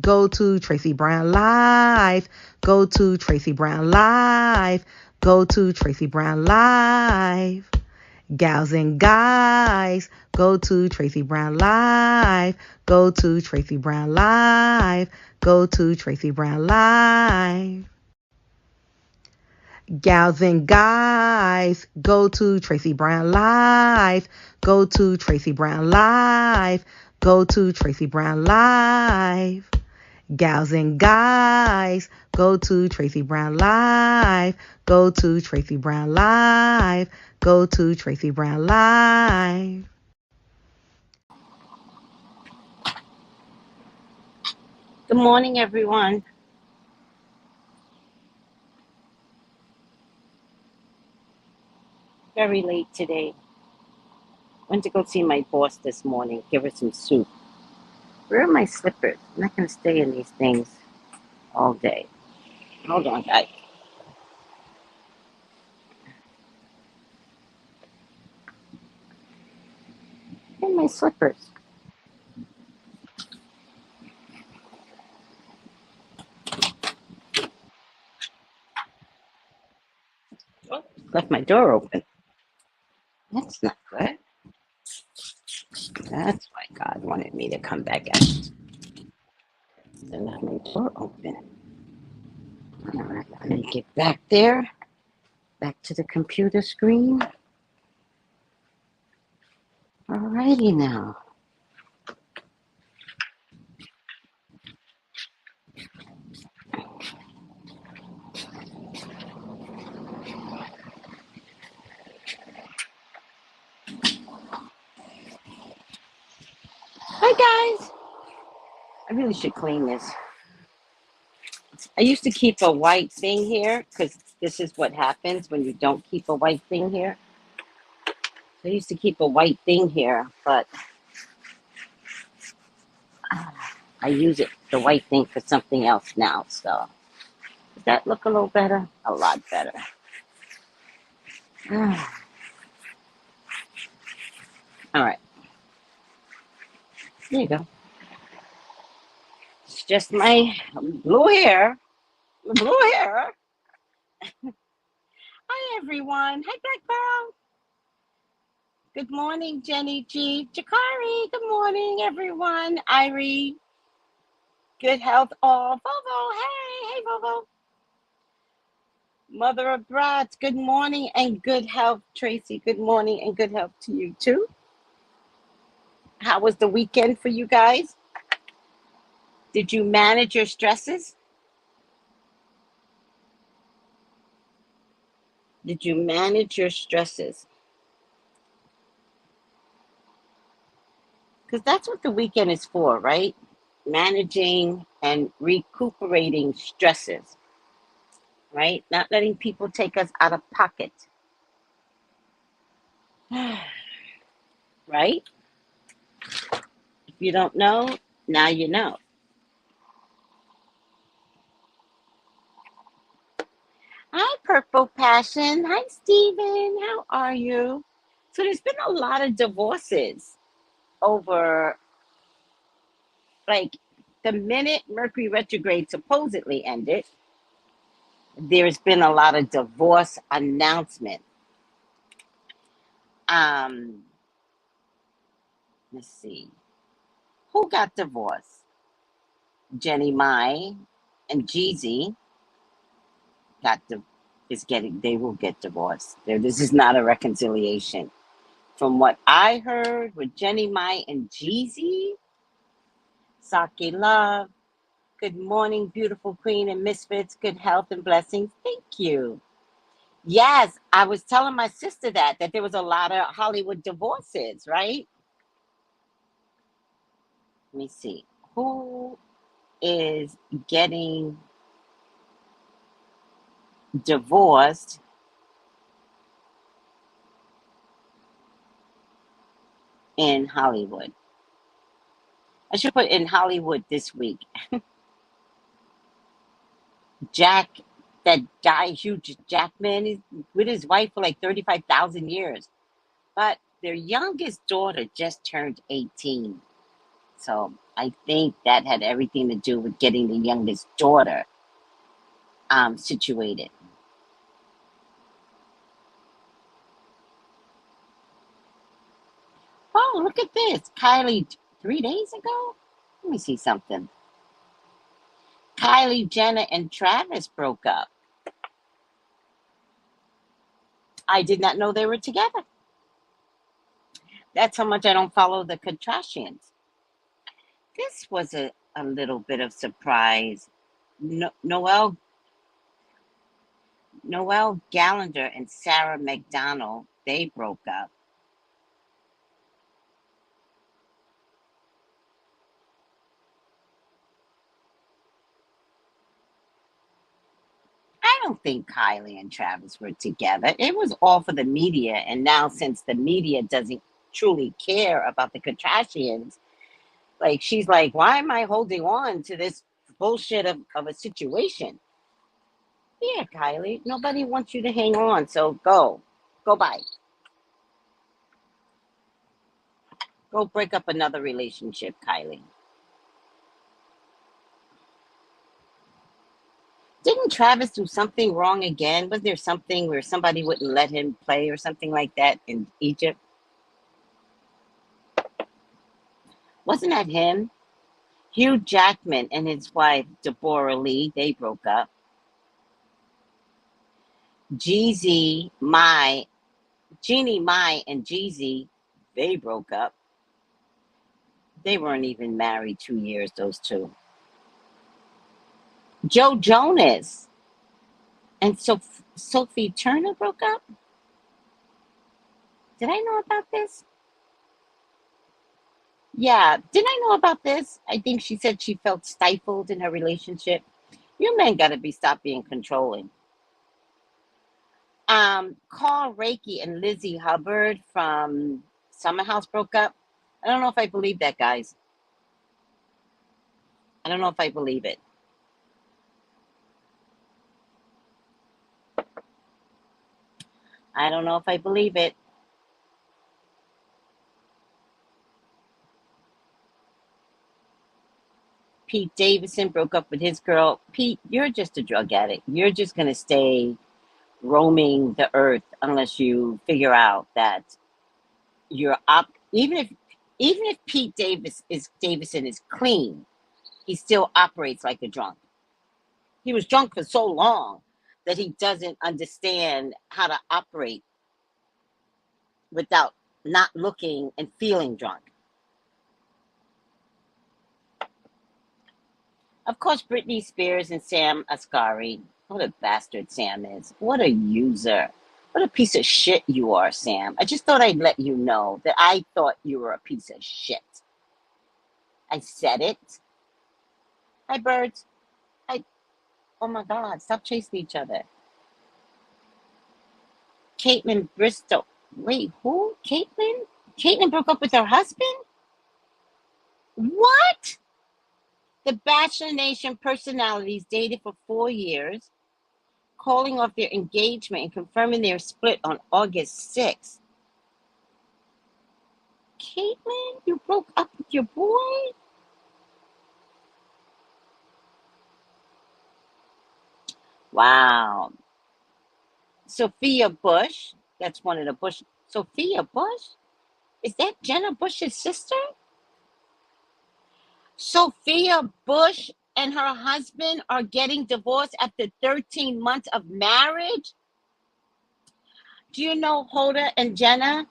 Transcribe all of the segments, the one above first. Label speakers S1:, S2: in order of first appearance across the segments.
S1: Go to Tracey Brown Live. Go to Tracey Brown Live. Go to Tracey Brown Live. Gals and guys, go to Tracey Brown Live. Go to Tracey Brown Live. Go to Tracey Brown Live. Gals and guys, go to Tracey Brown Live. Go to Tracey Brown Live. Go to Tracey Brown Live. Gals and guys, go to Tracey Brown Live. Go to Tracey Brown Live. Go to Tracey Brown Live.
S2: Good morning, everyone. Very late today. Went to go see my boss this morning, give her some soup. Where are my slippers? I'm not going to stay in these things all day. Hold on, guys. Where are my slippers? Oh, left my door open. That's not good. That's why God wanted me to come back out. I left my door open. All right, let me get back there. Back to the computer screen. Alrighty now. Hi, guys. I really should clean this. I used to keep a white thing here because this is what happens when you don't keep a white thing here. I used to keep a white thing here, but I use the white thing for something else now. So does that look a little better? A lot better. All right. There you go. It's just my blue hair. Blue hair. Hi, everyone. Hi, Black Pearl. Good morning, Jenny G. Jakari. Good morning, everyone. Irie. Good health all. Vovo. Hey, Vovo. Mother of Brats. Good morning and good health, Tracy. Good morning and good health to you, too. How was the weekend for you guys? Did you manage your stresses? Did you manage your stresses? Because that's what the weekend is for, right? Managing and recuperating stresses, right? Not letting people take us out of pocket, right? If you don't know, now you know. Hi, Purple Passion. Hi, Steven. How are you? So there's been a lot of divorces over, like, the minute Mercury retrograde supposedly ended, there's been a lot of divorce announcement. Let's see. Who got divorced? Jenny Mai and Jeezy they will get divorced. This is not a reconciliation. From what I heard with Jenny Mai and Jeezy, Sake Love, good morning, beautiful queen and misfits, good health and blessings. Thank you. Yes, I was telling my sister that there was a lot of Hollywood divorces, right? Let me see. Who is getting divorced in Hollywood? I should put in Hollywood this week. Jack, that guy, huge Jackman, is with his wife for like 35,000 years. But their youngest daughter just turned 18. So I think that had everything to do with getting the youngest daughter situated. Oh, look at this. Kylie, 3 days ago? Let me see something. Kylie Jenner and Travis broke up. I did not know they were together. That's how much I don't follow the Kardashians. This was a little bit of surprise. Noel Gallagher and Sarah McDonald, they broke up. I don't think Kylie and Travis were together. It was all for the media. And now, since the media doesn't truly care about the Kardashians, like, she's like, why am I holding on to this bullshit of a situation? Yeah, Kylie, nobody wants you to hang on. So go by. Go break up another relationship, Kylie. Didn't Travis do something wrong again? Was there something where somebody wouldn't let him play or something like that in Egypt? Wasn't that him? Hugh Jackman and his wife, Deborah Lee, they broke up. Jeannie Mai and Jeezy, they broke up. They weren't even married 2 years, those two. Joe Jonas and Sophie Turner broke up. Did I know about this? Yeah, did I know about this? I think she said she felt stifled in her relationship. You men gotta stop being controlling. Carl Reiki and Lizzie Hubbard from Summer House broke up. I don't know if I believe that, guys. I don't know if I believe it. I don't know if I believe it. Pete Davidson broke up with his girl. Pete, you're just a drug addict. You're just gonna stay roaming the earth unless you figure out that you're up. Even if Pete Davidson is clean, he still operates like a drunk. He was drunk for so long that he doesn't understand how to operate without not looking and feeling drunk. Of course, Britney Spears and Sam Asghari. What a bastard Sam is. What a user. What a piece of shit you are, Sam. I just thought I'd let you know that I thought you were a piece of shit. I said it. Hi, birds. Hi. Oh my God, stop chasing each other. Caitlin Bristol. Wait, who? Caitlin? Caitlin broke up with her husband? What? The Bachelor Nation personalities dated for 4 years, calling off their engagement and confirming their split on August 6th. Caitlin, you broke up with your boy? Wow. Sophia Bush, that's one of the Bush. Sophia Bush? Is that Jenna Bush's sister? Sophia Bush and her husband are getting divorced after 13 months of marriage? Do you know Hoda and Jenna?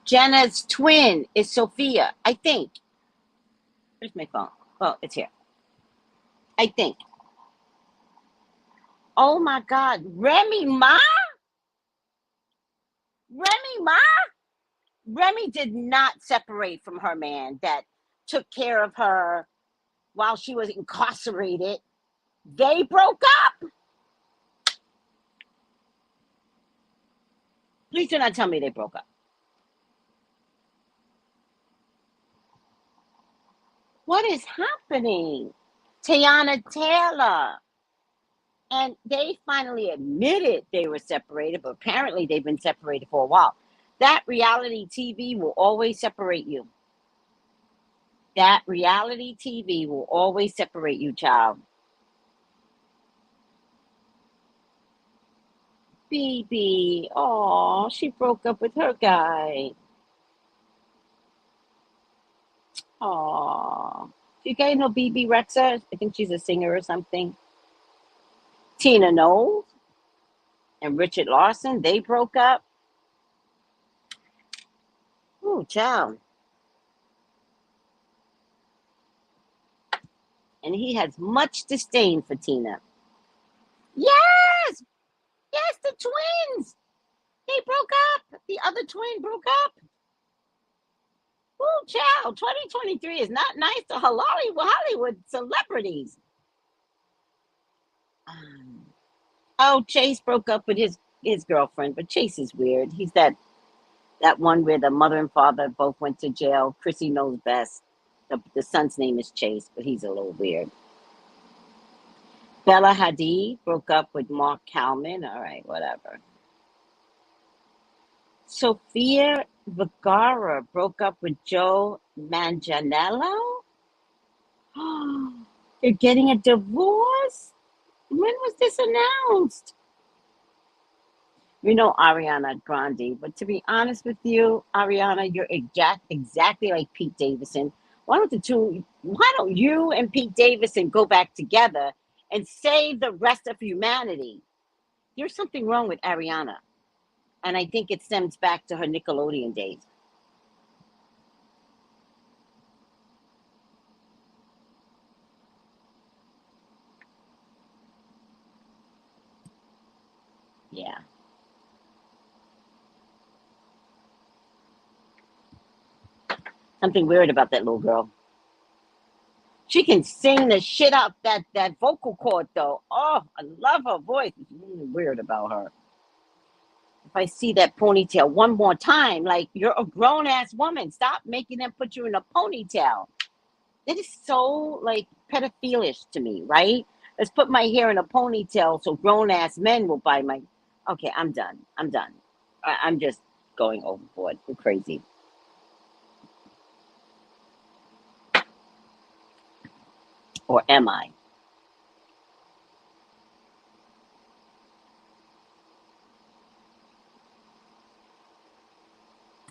S2: Jenna's twin is Sophia, I think. Where's my phone? Oh, it's here. I think. Oh my God. Remy Ma? Remy Ma? Remy did not separate from her man that took care of her while she was incarcerated. They broke up. Please do not tell me they broke up. What is happening? Tiana Taylor. And they finally admitted they were separated, but apparently they've been separated for a while. That reality TV will always separate you. That reality TV will always separate you, child. BB, oh, she broke up with her guy. Oh, you guys know BB Rexa? I think she's a singer or something. Tina Knowles and Richard Lawson, they broke up. Ooh, child. And he has much disdain for Tina. Yes, yes, the twins. They broke up. The other twin broke up. Ooh, child. 2023 is not nice to Hollywood celebrities. Oh, Chase broke up with his girlfriend, but Chase is weird. He's that one where the mother and father both went to jail. Chrissy knows best. The son's name is Chase, but he's a little weird. Bella Hadid broke up with Mark Kalman. All right, whatever. Sofia Vergara broke up with Joe Manganiello. They're getting a divorce? When was this announced? You know Ariana Grande, but to be honest with you, Ariana, you're exactly like Pete Davidson. Why don't you and Pete Davidson go back together and save the rest of humanity? There's something wrong with Ariana. And I think it stems back to her Nickelodeon days. Yeah. Something weird about that little girl. She can sing the shit out that vocal cord though. Oh, I love her voice. It's really weird about her. If I see that ponytail one more time, like, you're a grown ass woman. Stop making them put you in a ponytail. That is so like pedophilish to me, right? Let's put my hair in a ponytail so grown ass men will buy my. Okay, I'm done. I'm just going overboard. You're crazy. Or am I?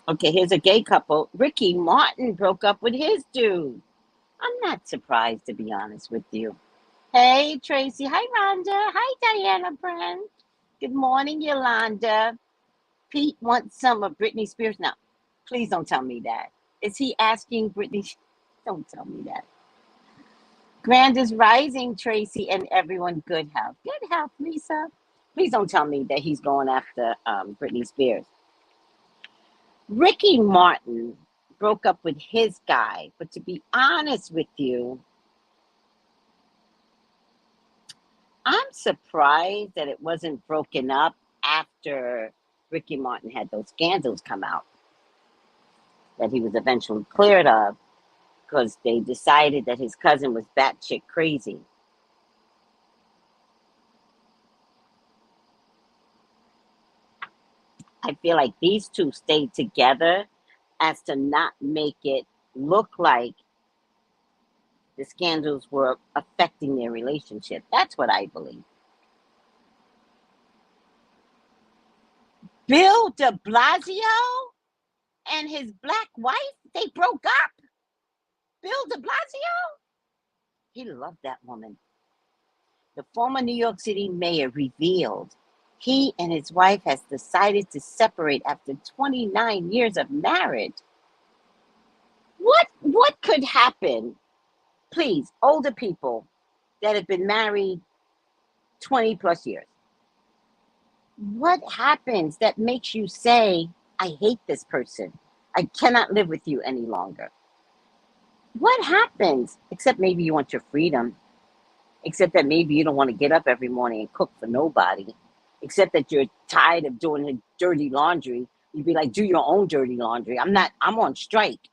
S2: Okay, here's a gay couple. Ricky Martin broke up with his dude. I'm not surprised, to be honest with you. Hey, Tracy. Hi, Rhonda. Hi, Diana Brand. Good morning, Yolanda. Pete wants some of Britney Spears. Now, please don't tell me that. Is he asking Britney? Don't tell me that. Grand is rising, Tracy, and everyone. Good health. Good health, Lisa. Please don't tell me that he's going after Britney Spears. Ricky Martin broke up with his guy, but to be honest with you, I'm surprised that it wasn't broken up after Ricky Martin had those scandals come out that he was eventually cleared of because they decided that his cousin was batshit crazy. I feel like these two stayed together as to not make it look like the scandals were affecting their relationship. That's what I believe. Bill de Blasio and his black wife, they broke up. Bill de Blasio, he loved that woman. The former New York City mayor revealed he and his wife has decided to separate after 29 years of marriage. What could happen? Please, older people that have been married 20 plus years. What happens that makes you say, I hate this person. I cannot live with you any longer? What happens? Except maybe you want your freedom. Except that maybe you don't want to get up every morning and cook for nobody. Except that you're tired of doing the dirty laundry. You'd be like, do your own dirty laundry. I'm on strike.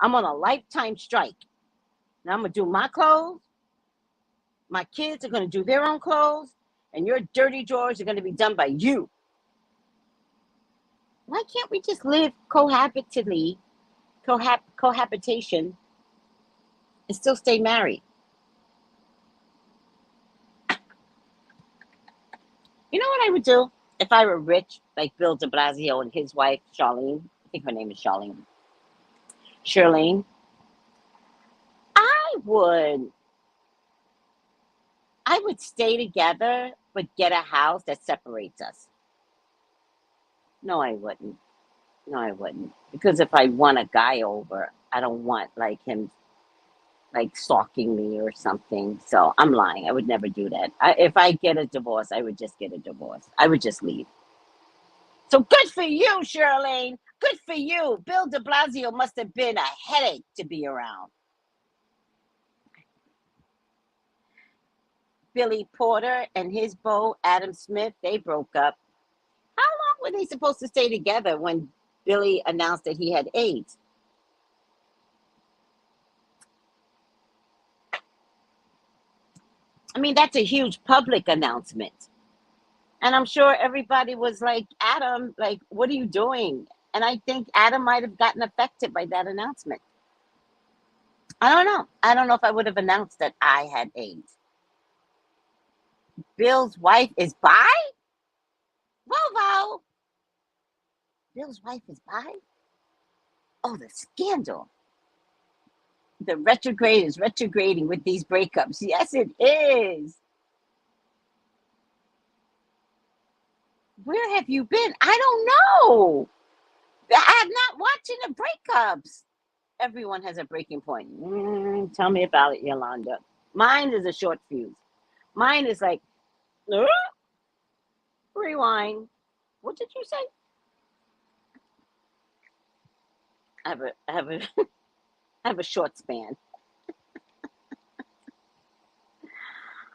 S2: I'm on a lifetime strike. Now I'm going to do my clothes. My kids are going to do their own clothes. And your dirty drawers are going to be done by you. Why can't we just live cohabitation and still stay married. You know what I would do if I were rich, like Bill de Blasio and his wife, Charlene? I think her name is Charlene. Charlene. I would I would stay together, but get a house that separates us. No, I wouldn't. No, I wouldn't. Because if I want a guy over, I don't want like him like stalking me or something. So I'm lying. I would never do that. If I get a divorce, I would just get a divorce. I would just leave. So good for you, Charlene. Good for you. Bill de Blasio must have been a headache to be around. Billy Porter and his beau, Adam Smith, they broke up. How long were they supposed to stay together when Billy announced that he had AIDS? I mean, that's a huge public announcement. And I'm sure everybody was like, Adam, like, what are you doing? And I think Adam might have gotten affected by that announcement. I don't know. I don't know if I would have announced that I had AIDS. Bill's wife is bi? Volvo. Bill's wife is bi? Oh, the scandal. The retrograde is retrograding with these breakups. Yes, it is. Where have you been? I don't know. I'm not watching the breakups. Everyone has a breaking point. Tell me about it, Yolanda. Mine is a short fuse. Mine is like, rewind. What did you say? I have a short span.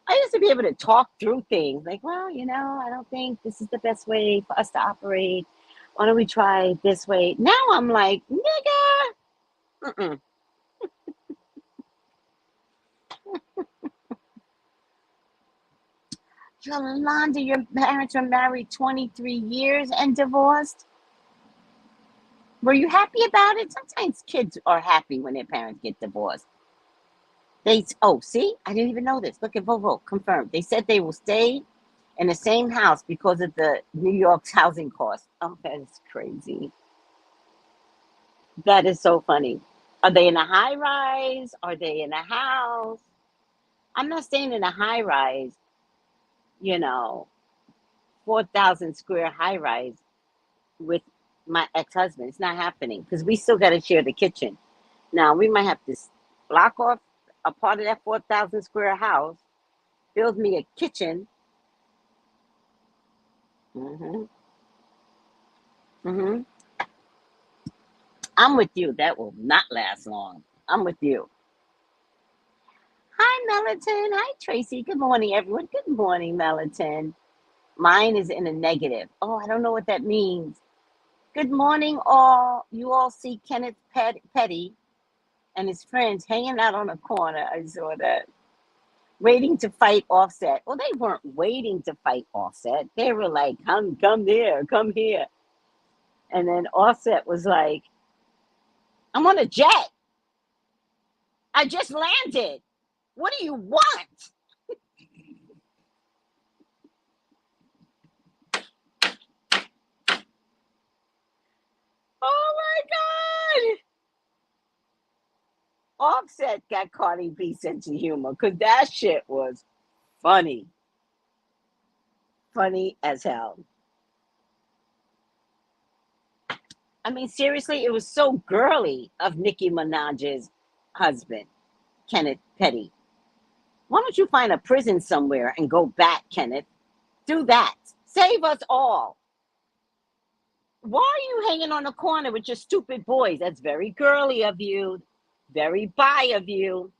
S2: I used to be able to talk through things like, well, I don't think this is the best way for us to operate. Why don't we try this way? Now I'm like, nigga. Mm-mm. Yolanda, your parents were married 23 years and divorced. Were you happy about it? Sometimes kids are happy when their parents get divorced. See, I didn't even know this. Look at Volvo, confirmed. They said they will stay in the same house because of the New York's housing cost. Oh, that is crazy. That is so funny. Are they in a high rise? Are they in a house? I'm not staying in a high rise, you know, 4,000 square high rise with my ex husband. It's not happening because we still got to share the kitchen. Now, we might have to block off a part of that 4,000 square house, build me a kitchen. hmm hmm I'm with you. That will not last long. I'm with you. Hi, Melatonin. Hi, Tracy. Good morning, everyone. Good morning, Melatonin. Mine is in a negative. Oh, I don't know what that means. Good morning, all. You all see Kenneth Petty and his friends hanging out on a corner. I saw that. Waiting to fight Offset. Well, they weren't waiting to fight Offset. They were like, come here, come here. And then Offset was like, I'm on a jet. I just landed. What do you want? Oh my God. Offset got Cardi B sense of humor because that shit was funny. Funny as hell. I mean, seriously, it was so girly of Nicki Minaj's husband, Kenneth Petty. Why don't you find a prison somewhere and go back, Kenneth? Do that. Save us all. Why are you hanging on the corner with your stupid boys? That's very girly of you. Very bi of you.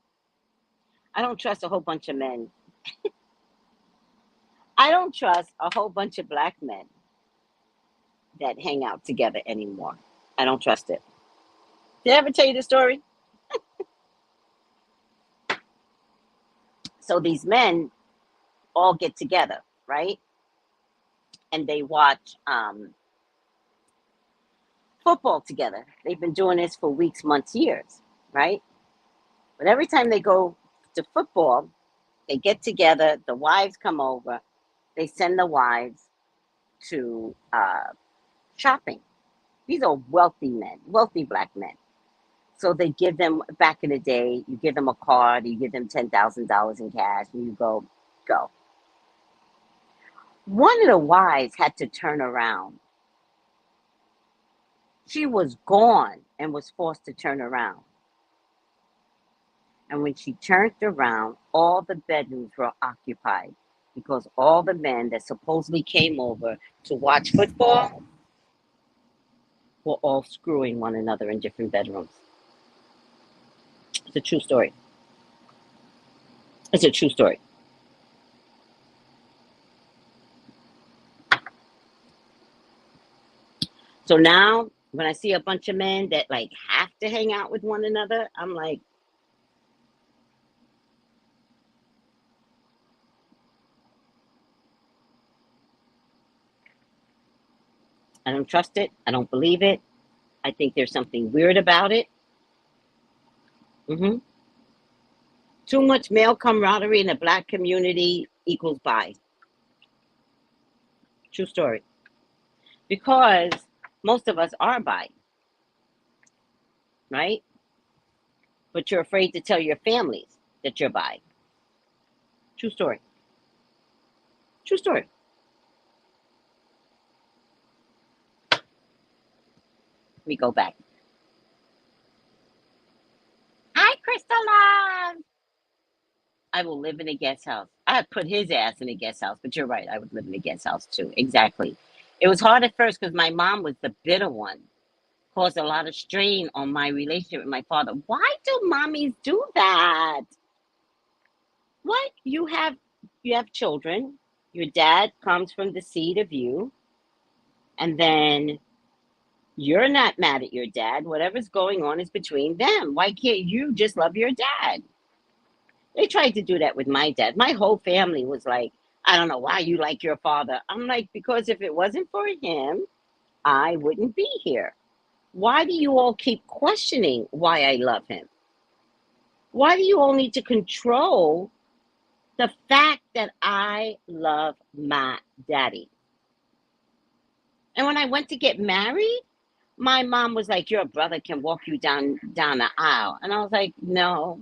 S2: I don't trust a whole bunch of men. I don't trust a whole bunch of black men that hang out together anymore. I don't trust it. Did I ever tell you the story? So these men all get together, right? And they watch football together. They've been doing this for weeks, months, years, right? But every time they go to football, they get together, the wives come over, they send the wives to shopping. These are wealthy men, wealthy black men. So they give them, back in the day, you give them a card, you give them $10,000 in cash, and you go. One of the wives had to turn around. She was gone and was forced to turn around. And when she turned around, all the bedrooms were occupied because all the men that supposedly came over to watch football were all screwing one another in different bedrooms. It's a true story. It's a true story. So now, when I see a bunch of men that like have to hang out with one another, I'm like, I don't trust it. I don't believe it. I think there's something weird about it. Hmm. Too much male camaraderie in the black community equals bi. True story. Because most of us are bi, right? But you're afraid to tell your families that you're bi. True story. True story. Let me go back. Hi, Crystal Love. I will live in a guest house. I put his ass in a guest house, but you're right. I would live in a guest house too. Exactly. It was hard at first because my mom was the bitter one, caused a lot of strain on my relationship with my father. Why do mommies do that? What? You have children. Your dad comes from the seed of you, and then you're not mad at your dad. Whatever's going on is between them. Why can't you just love your dad? They tried to do that with my dad. My whole family was like, I don't know why you like your father. I'm like, because if it wasn't for him, I wouldn't be here. Why do you all keep questioning why I love him? Why do you all need to control the fact that I love my daddy? And when I went to get married, my mom was like, your brother can walk you down the aisle. And I was like, no,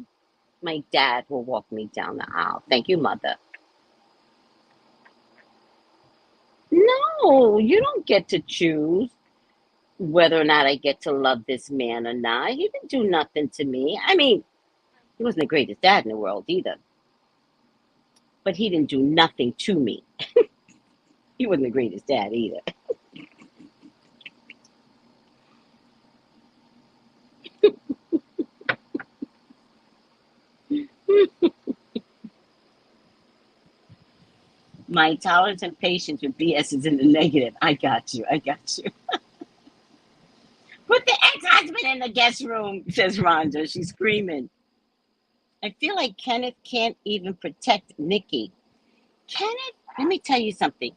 S2: my dad will walk me down the aisle. Thank you, mother. No, you don't get to choose whether or not I get to love this man or not. He didn't do nothing to me. I mean, he wasn't the greatest dad in the world either, but he didn't do nothing to me. He wasn't the greatest dad either. My tolerance and patience with BS is in the negative. I got you. I got you. Put the ex-husband in the guest room, says Rhonda. She's screaming. I feel like Kenneth can't even protect Nikki. Kenneth, let me tell you something.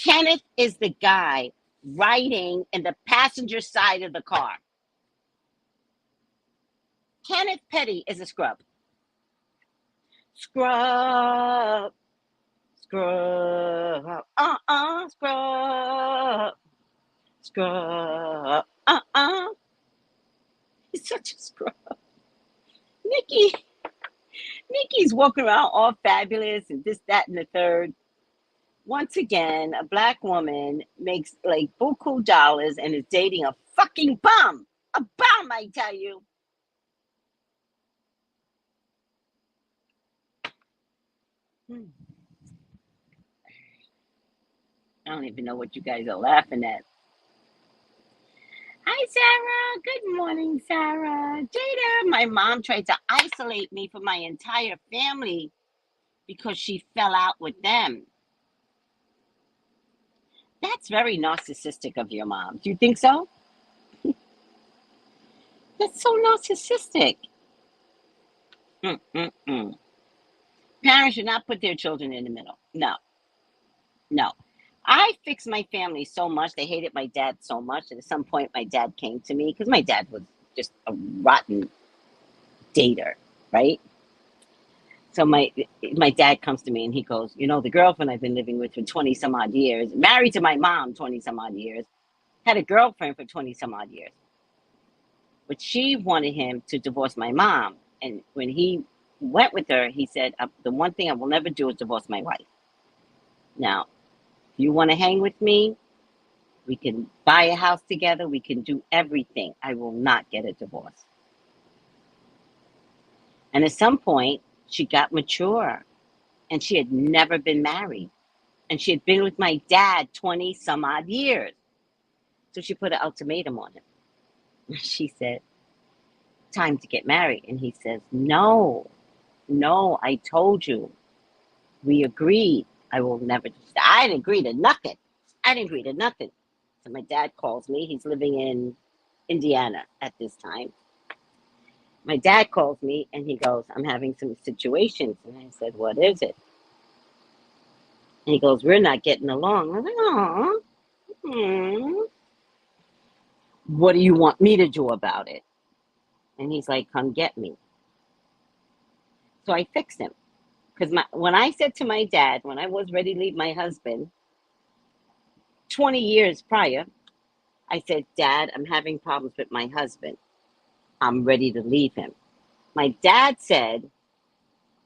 S2: Kenneth is the guy riding in the passenger side of the car. Kenneth Petty is a scrub. Scrub. Scrub. Scrub. Scrub. He's such a scrub. Nikki. Nikki's walking around all fabulous and this, that, and the third. Once again, a black woman makes like buku dollars and is dating a fucking bum. A bum, I tell you. I don't even know what you guys are laughing at. Hi, Sarah. Good morning, Sarah. Jada, my mom tried to isolate me from my entire family because she fell out with them. That's very narcissistic of your mom. Do you think so? That's so narcissistic. Mm-mm-mm. Parents should not put their children in the middle. No, no. I fixed my family so much. They hated my dad so much that at some point my dad came to me because my dad was just a rotten dater. right? So my dad comes to me and he goes, you know, the girlfriend I've been living with for 20 some odd years, married to my mom 20 some odd years, had a girlfriend for 20 some odd years. But she wanted him to divorce my mom. And when he went with her, he said, the one thing I will never do is divorce my wife. Now, if you want to hang with me, we can buy a house together. We can do everything. I will not get a divorce. And at some point, she got mature and she had never been married. And she had been with my dad 20 some odd years. So she put an ultimatum on him. She said, time to get married. And he says, no, I told you. We agreed. I will never. I didn't agree to nothing. So my dad calls me. He's living in Indiana at this time. My dad calls me and he goes, I'm having some situations. And I said, what is it? And he goes, we're not getting along. I was like, oh, what do you want me to do about it? And he's like, come get me. So I fixed him. Because when I said to my dad, when I was ready to leave my husband, 20 years prior, I said, Dad, I'm having problems with my husband. I'm ready to leave him. My dad said,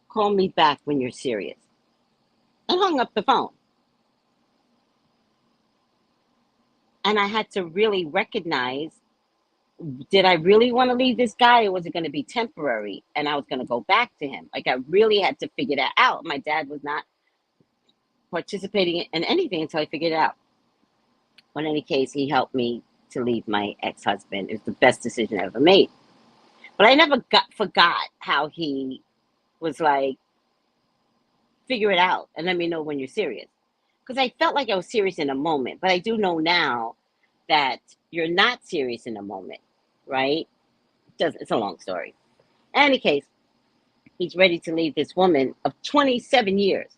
S2: call me back when you're serious. And hung up the phone. And I had to really recognize, did I really want to leave this guy or was it going to be temporary and I was going to go back to him? Like I really had to figure that out. My dad was not participating in anything until I figured it out. But in any case, he helped me to leave my ex-husband. It was the best decision I ever made. But I never forgot how he was like, figure it out and let me know when you're serious. Because I felt like I was serious in a moment. But I do know now that you're not serious in a moment, right? It's a long story. In any case, he's ready to leave this woman of 27 years,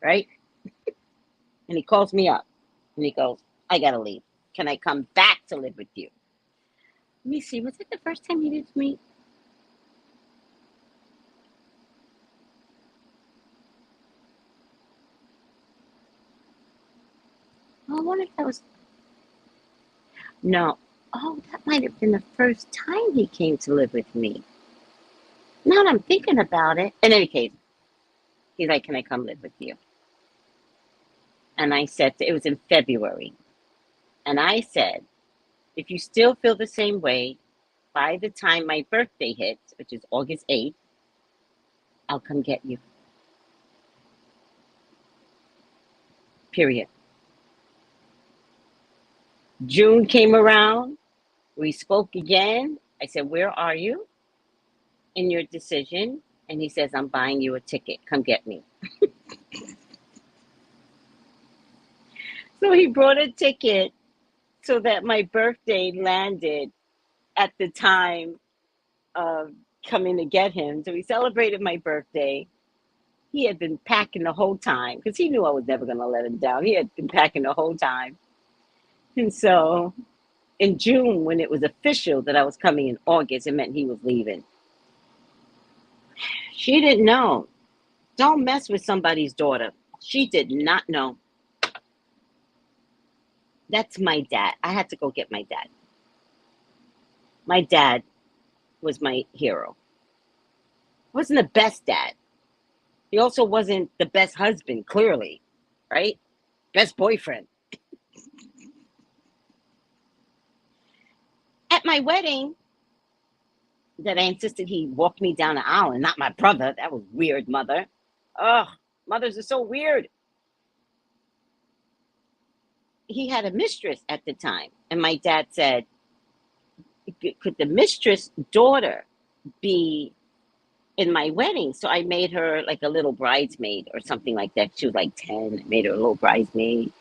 S2: right? And he calls me up and he goes, I got to leave. Can I come back to live with you? Let me see. Was it the first time he did me? Oh, I wonder if that was. No. Oh, that might have been the first time he came to live with me. Now that I'm thinking about it. In any case, he's like, can I come live with you? And I said, it was in February. And I said, if you still feel the same way, by the time my birthday hits, which is August 8th, I'll come get you. Period. June came around. We spoke again. I said, where are you in your decision? And he says, I'm buying you a ticket. Come get me. So he brought a ticket so that my birthday landed at the time of coming to get him. So we celebrated my birthday. He had been packing the whole time because he knew I was never going to let him down. He had been packing the whole time. And so in June, when it was official that I was coming in August, it meant he was leaving. She didn't know. Don't mess with somebody's daughter. She did not know. That's my dad. I had to go get my dad. My dad was my hero. Wasn't the best dad. He also wasn't the best husband, clearly, right? Best boyfriend. At my wedding, that I insisted he walk me down the aisle and not my brother. That was weird, mother. Ugh, mothers are so weird. He had a mistress at the time. And my dad said, could the mistress daughter be in my wedding? So I made her like a little bridesmaid or something like that. She was like 10. I made her a little bridesmaid.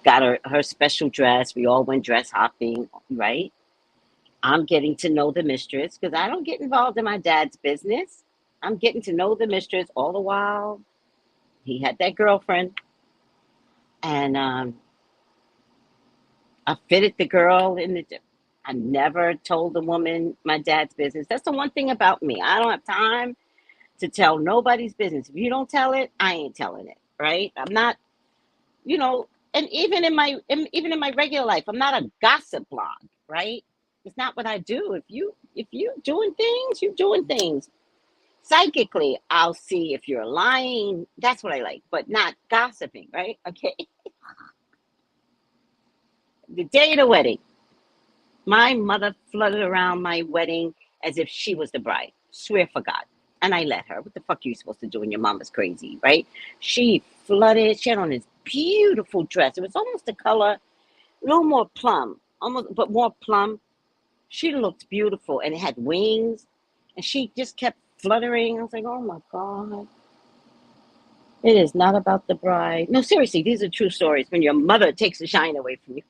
S2: Got her special dress. We all went dress hopping, right? I'm getting to know the mistress because I don't get involved in my dad's business. I'm getting to know the mistress all the while. He had that girlfriend. And I fitted the girl in the. I never told the woman my dad's business. That's the one thing about me. I don't have time to tell nobody's business. If you don't tell it, I ain't telling it, right? I'm not, you know, and even in my regular life, I'm not a gossip blog, right? It's not what I do. If you doing things, you doing things. Psychically, I'll see if you're lying. That's what I like, but not gossiping, right? Okay. The day of the wedding, my mother flooded around my wedding as if she was the bride. Swear for God. And I let her. What the fuck are you supposed to do when your mama's crazy, right? She flooded. She had on this beautiful dress. It was almost the color, a little more plum, almost, but more plum. She looked beautiful, and it had wings. And she just kept fluttering. I was like, oh my God. It is not about the bride. No, seriously, these are true stories when your mother takes the shine away from you.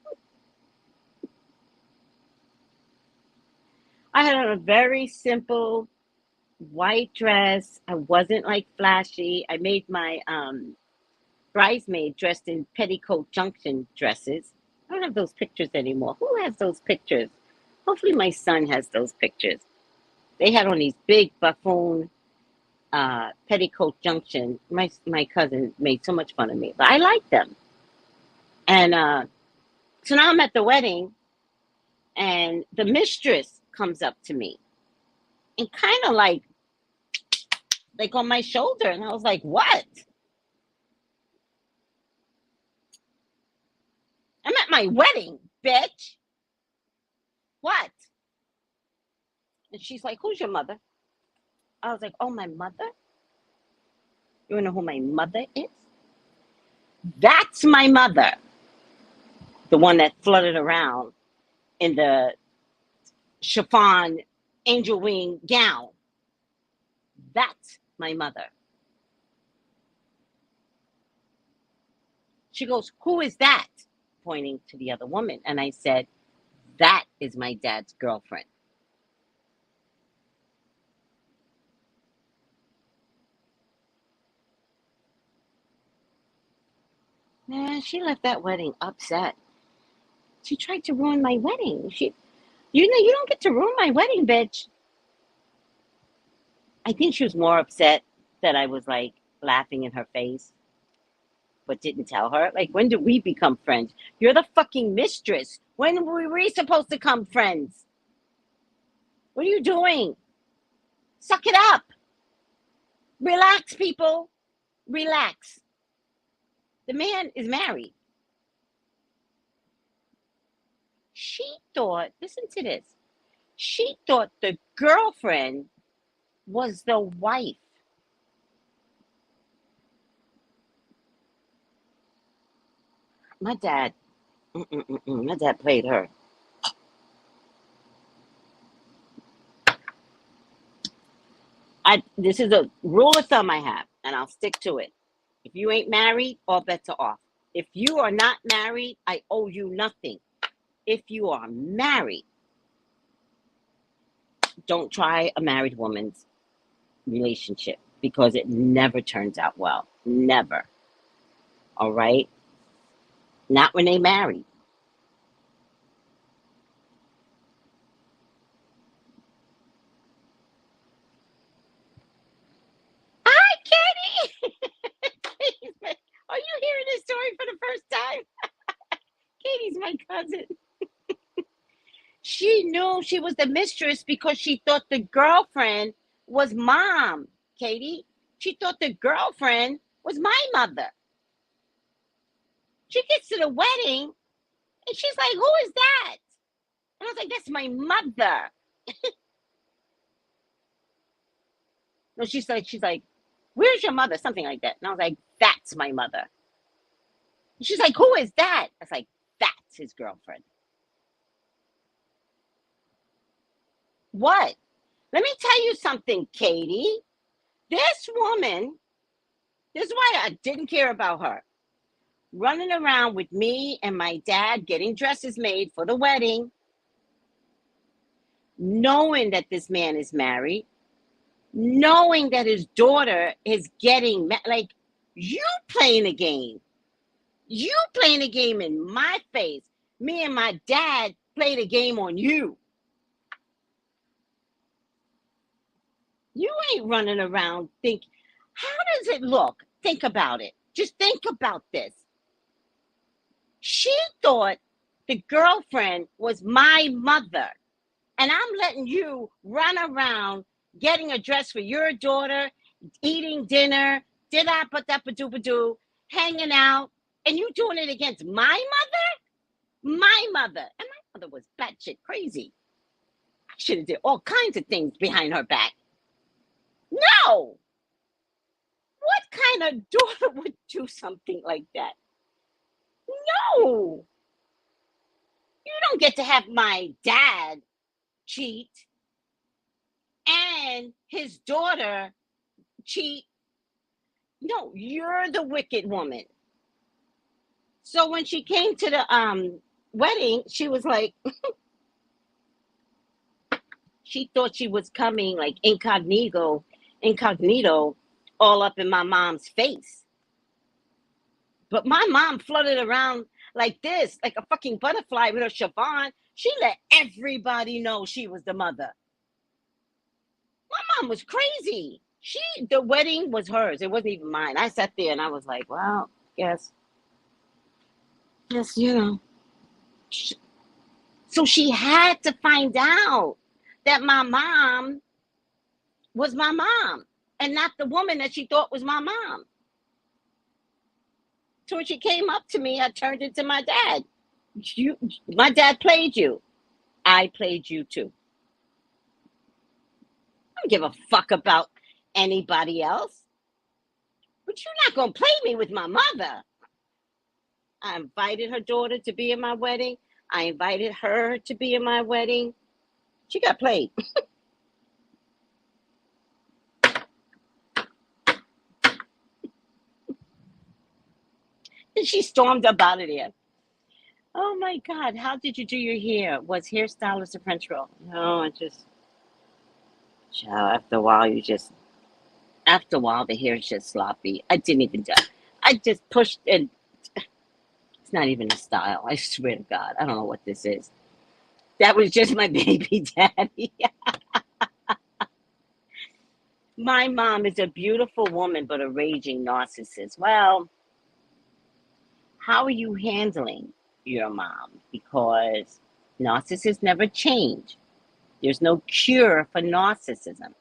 S2: I had on a very simple white dress. I wasn't like flashy. I made my bridesmaid dressed in petticoat junction dresses. I don't have those pictures anymore. Who has those pictures? Hopefully my son has those pictures. They had on these big buffoon petticoat junction. My cousin made so much fun of me, but I liked them. And so now I'm at the wedding, and the mistress comes up to me and kind of like on my shoulder, and I was like, "What?" I'm at my wedding, bitch. What? And she's like, "Who's your mother?" I was like, "Oh, my mother? You wanna know who my mother is? That's my mother, the one that flooded around in the chiffon angel wing gown. That's my mother." She goes, "Who is that?" Pointing to the other woman. And I said, "That is my dad's girlfriend." Man, she left that wedding upset. She tried to ruin my wedding. You know, you don't get to ruin my wedding, bitch. I think she was more upset that I was like laughing in her face, but didn't tell her. Like, when did we become friends? You're the fucking mistress. When were we supposed to become friends? What are you doing? Suck it up. Relax, people. Relax. The man is married. She thought, listen to this. She thought the girlfriend was the wife. My dad, my dad played her. This is a rule of thumb I have, and I'll stick to it. If you ain't married, all bets are off. If you are not married, I owe you nothing. If you are married, don't try a married woman's relationship because it never turns out well. Never. All right? Not when they married. Hi, Katie! Are you hearing this story for the first time? Katie's my cousin. She knew she was the mistress because she thought the girlfriend was mom, Katie. She thought the girlfriend was my mother. She gets to the wedding and she's like, "Who is that?" And I was like, "That's my mother." No, she's like, "Where's your mother?" Something like that. And I was like, "That's my mother." And she's like, "Who is that?" I was like, "That's his girlfriend." What? Let me tell you something, Katie. This woman, this is why I didn't care about her. Running around with me and my dad getting dresses made for the wedding, knowing that this man is married, knowing that his daughter is getting like, you playing a game. You playing a game in my face. Me and my dad played a game on you. You ain't running around how does it look? Think about it. Just think about this. She thought the girlfriend was my mother. And I'm letting you run around getting a dress for your daughter, eating dinner, did-a-ba-da-ba-doo-ba-doo, hanging out, and you doing it against my mother? My mother. And my mother was batshit crazy. I should have did all kinds of things behind her back. No! What kind of daughter would do something like that? No! You don't get to have my dad cheat and his daughter cheat. No, you're the wicked woman. So when she came to the wedding, she was like, she thought she was coming like incognito, all up in my mom's face. But my mom fluttered around like this, like a fucking butterfly with her chiffon. She let everybody know she was the mother. My mom was crazy. The wedding was hers. It wasn't even mine. I sat there and I was like, well, yes, you know. So she had to find out that my mom was my mom and not the woman that she thought was my mom. So when she came up to me, I turned it to my dad. My dad played you. I played you too. I don't give a fuck about anybody else. But you're not going to play me with my mother. I invited her daughter to be in my wedding. I invited her to be in my wedding. She got played. And she stormed up out of there. Oh my God, how did you do your hair? Was hairstylist a French roll? No, after a while, the hair's just sloppy. I didn't even do it. I just pushed it. It's not even a style. I swear to God. I don't know what this is. That was just my baby daddy. My mom is a beautiful woman, but a raging narcissist. Well, how are you handling your mom? Because narcissists never change. There's no cure for narcissism.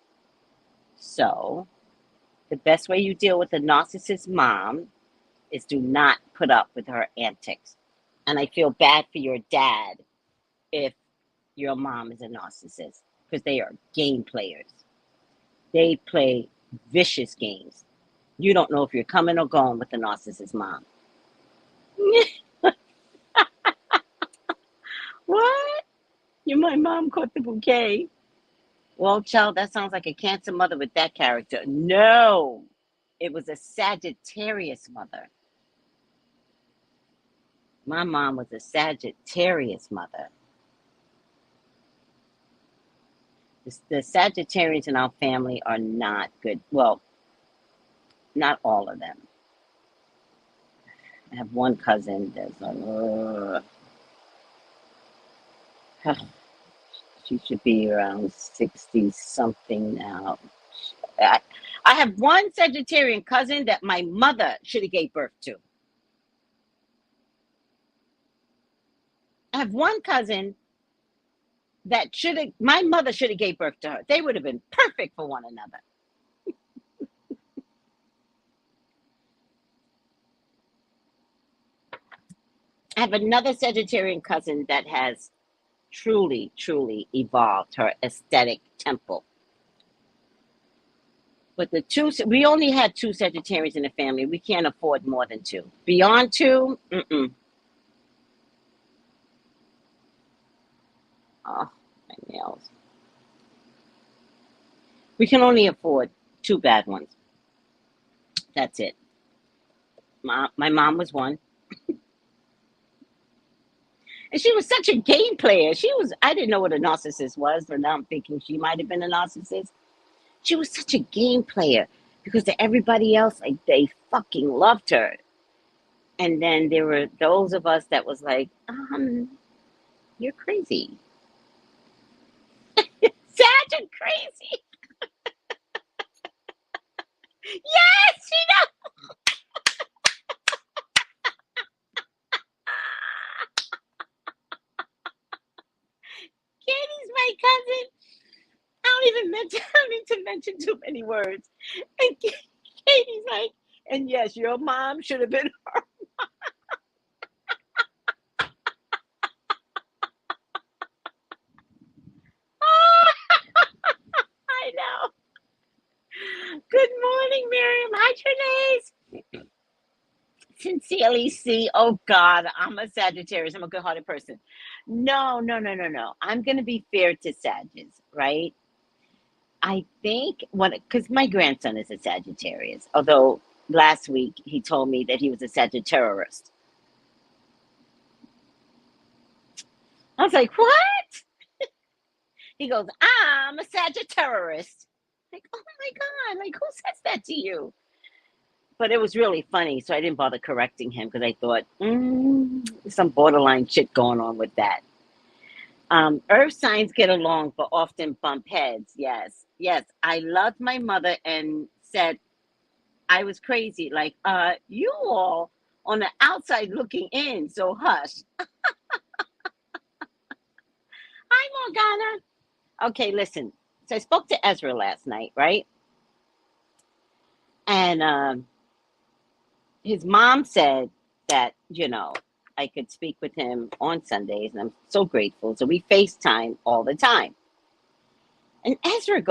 S2: So, the best way you deal with a narcissist mom is do not put up with her antics. And I feel bad for your dad if your mom is a narcissist because they are game players. They play vicious games. You don't know if you're coming or going with a narcissist mom. What? My mom caught the bouquet. Well, child, that sounds like a Cancer mother with that character. No, it was a Sagittarius mother. My mom was a Sagittarius mother. The Sagittarians in our family are not good. Well, not all of them. I have one cousin that's like, she should be around 60 something now. I have one Sagittarian cousin that my mother should have gave birth to. I have one cousin that my mother should have gave birth to her. They would have been perfect for one another. I have another Sagittarian cousin that has truly, truly evolved her aesthetic temple. But we only had two Sagittarians in the family. We can't afford more than two. Beyond two, mm-mm. Oh, my nails. We can only afford two bad ones. That's it. My mom was one. And she was such a game player. I didn't know what a narcissist was, but now I'm thinking she might have been a narcissist. She was such a game player because to everybody else, like, they fucking loved her. And then there were those of us that was like, you're crazy. Sad and crazy. Yes, she knows. Katie's my cousin. I don't need to mention too many words. And Katie's like, and yes, your mom should have been her. I know. Good morning, Miriam. Hi, Trinace. Sincerely, see. Oh God, I'm a Sagittarius. I'm a good-hearted person. No, no, no, no, no. I'm gonna be fair to Sagittarius, right? I think because my grandson is a Sagittarius. Although last week he told me that he was a Sagittarius. I was like, what? He goes, I'm a Sagittarius. Like, oh my God, like who says that to you? But it was really funny, so I didn't bother correcting him because I thought, some borderline shit going on with that. Earth signs get along, but often bump heads. Yes, yes. I loved my mother and said I was crazy. Like, you all on the outside looking in, so hush. Hi, Morgana. Okay, listen. So I spoke to Ezra last night, right? And his mom said that, I could speak with him on Sundays, and I'm so grateful. So we FaceTime all the time. And Ezra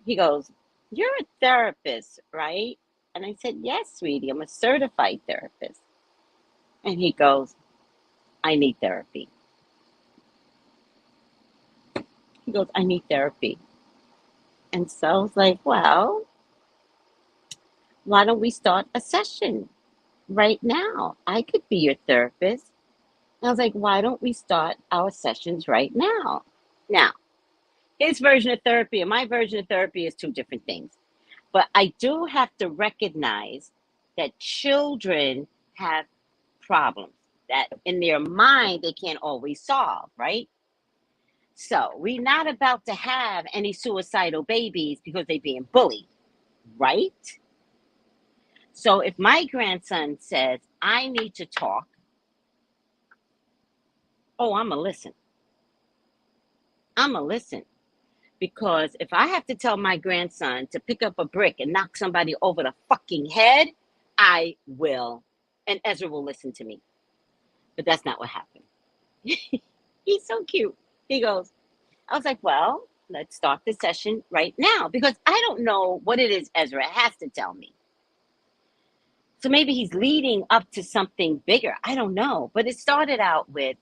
S2: he goes, you're a therapist, right? And I said, yes, sweetie, I'm a certified therapist. And he goes, I need therapy. He goes, I need therapy. And so I was like, well, why don't we start a session right now? I could be your therapist. And I was like, why don't we start our sessions right now? Now, his version of therapy and my version of therapy is two different things. But I do have to recognize that children have problems that in their mind they can't always solve, right? So we're not about to have any suicidal babies because they're being bullied, right? So if my grandson says, I need to talk, oh, I'm going to listen. I'm going to listen. Because if I have to tell my grandson to pick up a brick and knock somebody over the fucking head, I will. And Ezra will listen to me. But that's not what happened. He's so cute. He goes, I was like, well, let's start the session right now. Because I don't know what it is Ezra has to tell me. So maybe he's leading up to something bigger. I don't know. But it started out with,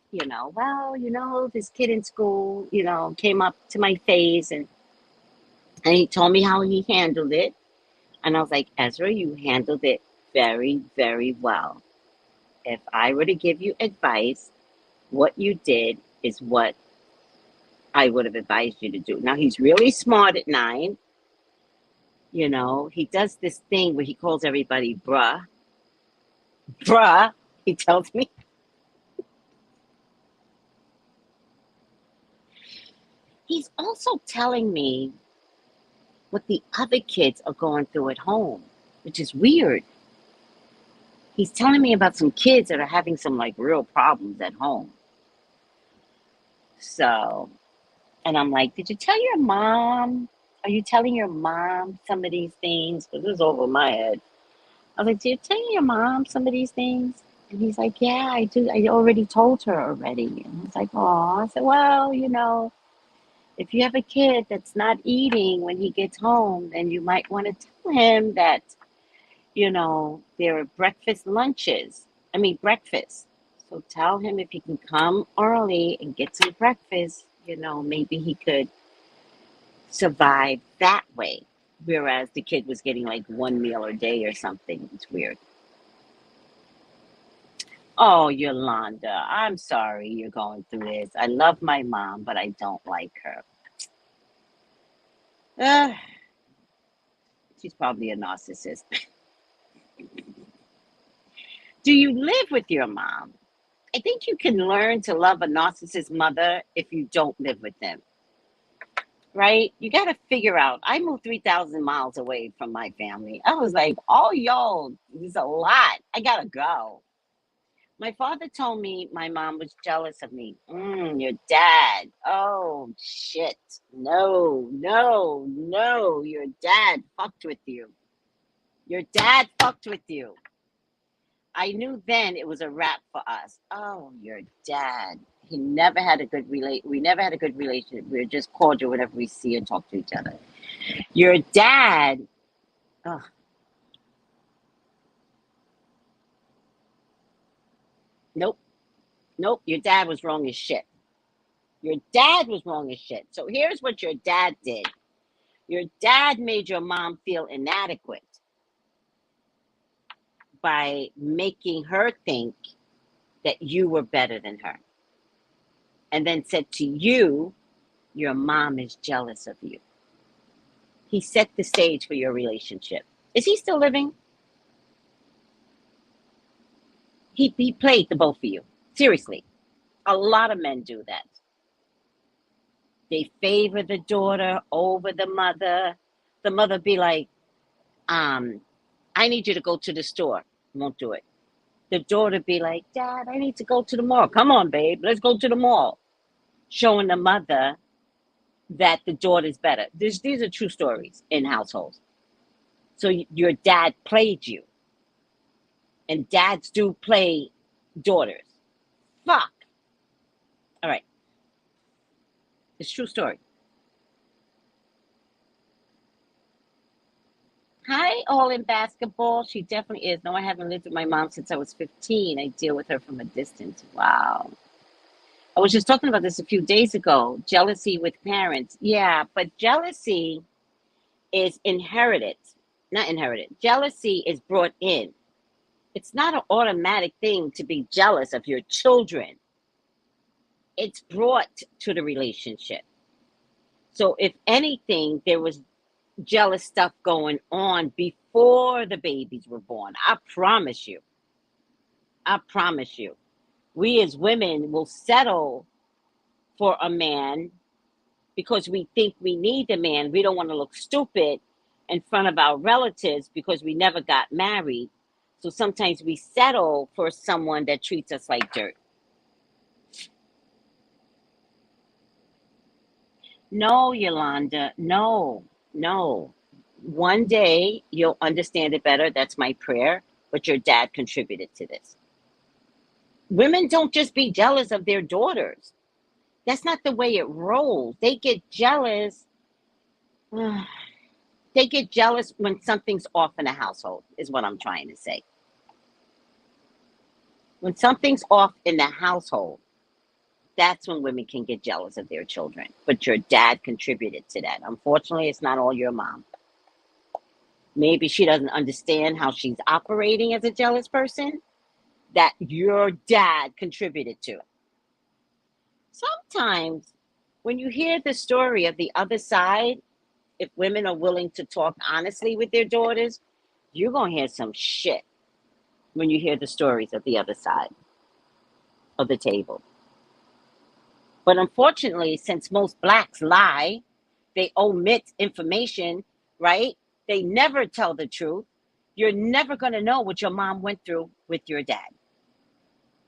S2: this kid in school, came up to my face and he told me how he handled it. And I was like, Ezra, you handled it very, very well. If I were to give you advice, what you did is what I would have advised you to do. Now, he's really smart at 9. He does this thing where he calls everybody bruh. Bruh, he tells me. He's also telling me what the other kids are going through at home, which is weird. He's telling me about some kids that are having some real problems at home. So, and I'm like, did you tell your mom? Are you telling your mom some of these things? Because it was over my head. I was like, did you tell your mom some of these things? And he's like, yeah, I do. I already told her already. And I was like, oh. I said, well, if you have a kid that's not eating when he gets home, then you might want to tell him that, there are breakfast. So tell him if he can come early and get some breakfast, maybe he could survive that way. Whereas the kid was getting one meal a day or something. It's weird. Oh, Yolanda, I'm sorry you're going through this. I love my mom, but I don't like her. She's probably a narcissist. Do you live with your mom? I think you can learn to love a narcissist mother if you don't live with them. right? You got to figure out. I moved 3,000 miles away from my family. I was like, oh, yo, this is a lot. I got to go. My father told me my mom was jealous of me. Your dad. Oh, shit. No, no, no. Your dad fucked with you. Your dad fucked with you. I knew then it was a wrap for us. Oh, your dad. He never had a good We never had a good relationship. We were just cordial whenever we see and talk to each other. Your dad. Oh, nope, nope. Your dad was wrong as shit. Your dad was wrong as shit. So here's what your dad did. Your dad made your mom feel inadequate by making her think that you were better than her. And then said to you, your mom is jealous of you. He set the stage for your relationship. Is he still living? He played the both of you. Seriously. A lot of men do that. They favor the daughter over the mother. The mother be like, I need you to go to the store. Won't do it. The daughter be like, Dad, I need to go to the mall. Come on, babe. Let's go to the mall. Showing the mother that the daughter's better. These are true stories in households. So your dad played you. And dads do play daughters. Fuck. All right. It's a true story. Hi, all in basketball. She definitely is. No, I haven't lived with my mom since I was 15. I deal with her from a distance. Wow. I was just talking about this a few days ago. Jealousy with parents. Yeah, but jealousy is inherited. Not inherited. Jealousy is brought in. It's not an automatic thing to be jealous of your children. It's brought to the relationship. So if anything, there was jealous stuff going on before the babies were born. I promise you. I promise you. We as women will settle for a man because we think we need the man. We don't want to look stupid in front of our relatives because we never got married. So sometimes we settle for someone that treats us like dirt. No, Yolanda, no, no. One day you'll understand it better. That's my prayer. But your dad contributed to this. Women don't just be jealous of their daughters. That's not the way it rolls. They get jealous. They get jealous when something's off in a household, is what I'm trying to say. When something's off in the household, that's when women can get jealous of their children. But your dad contributed to that. Unfortunately, it's not all your mom. Maybe she doesn't understand how she's operating as a jealous person that your dad contributed to. Sometimes when you hear the story of the other side, if women are willing to talk honestly with their daughters, you're going to hear some shit when you hear the stories of the other side of the table. But unfortunately, since most blacks lie, they omit information, right? They never tell the truth. You're never going to know what your mom went through with your dad.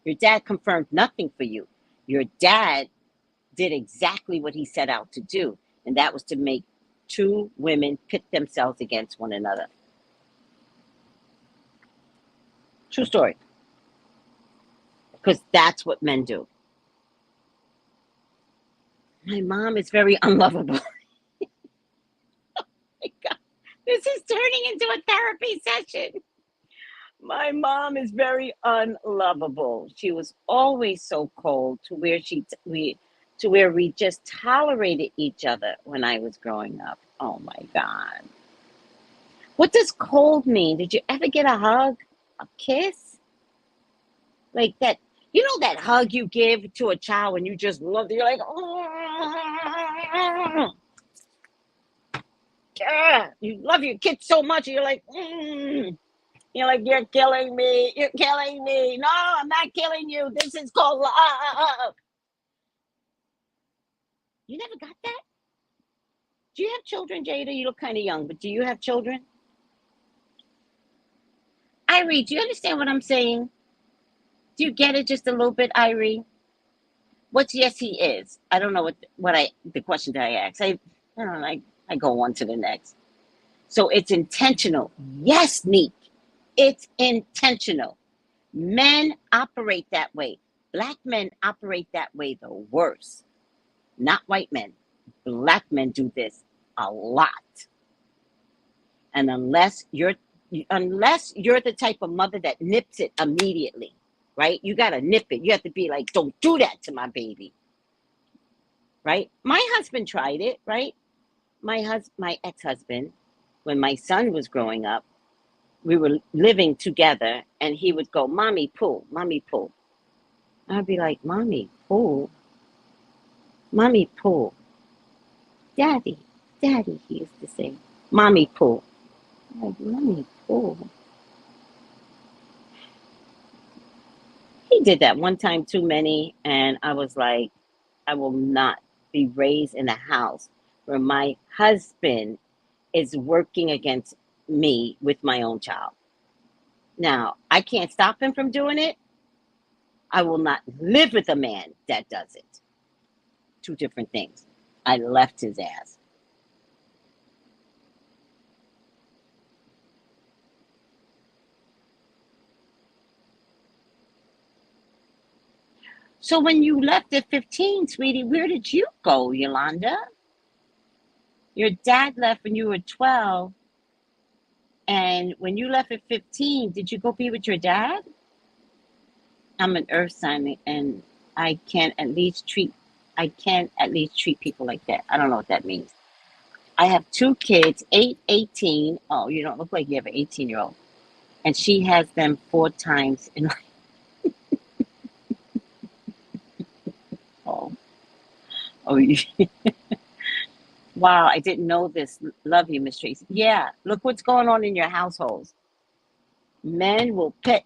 S2: Your dad confirmed nothing for you. Your dad did exactly what he set out to do, and that was to make two women pit themselves against one another. True story. Because that's what men do. My mom is very unlovable. Oh my God. This is turning into a therapy session. My mom is very unlovable. She was always so cold to where we just tolerated each other when I was growing up. Oh my God. What does cold mean? Did you ever get a hug? A kiss? Like that, that hug you give to a child when you just love it. You're like, oh, yeah. You love your kid so much. And you're like, You're like, you're killing me. You're killing me. No, I'm not killing you. This is called love. You never got that? Do you have children, Jada? You look kind of young, but do you have children? Irie, do you understand what I'm saying? Do you get it just a little bit, Irie? What's yes, he is. I don't know what I the question that I asked. I don't know. I go on to the next. So it's intentional. Yes, Neek. It's intentional. Men operate that way. Black men operate that way the worst. Not white men. Black men do this a lot. And unless you're the type of mother that nips it immediately, right? You gotta nip it. You have to be like, don't do that to my baby. Right? My husband tried it, right? My ex-husband, when my son was growing up, we were living together and he would go, Mommy, pull, Mommy, pull. I'd be like, Mommy, pull. Mommy, pull. Daddy, Daddy, he used to say. Mommy, pull. I'm like, Mommy, pull. He did that one time too many, and I was like, I will not be raised in a house where my husband is working against me with my own child. Now, I can't stop him from doing it. I will not live with a man that does it. Two different things. I left his ass. So when you left at 15, sweetie, where did you go, Yolanda? Your dad left when you were 12. And when you left at 15, did you go be with your dad? I'm an earth sign and I can at least treat people like that. I don't know what that means. I have two kids, 8, 18. Oh, you don't look like you have an 18-year-old. And she has them 4 times in life. Oh, oh, wow, I didn't know this. Love you, Miss Tracy. Yeah, look what's going on in your households. Men will pit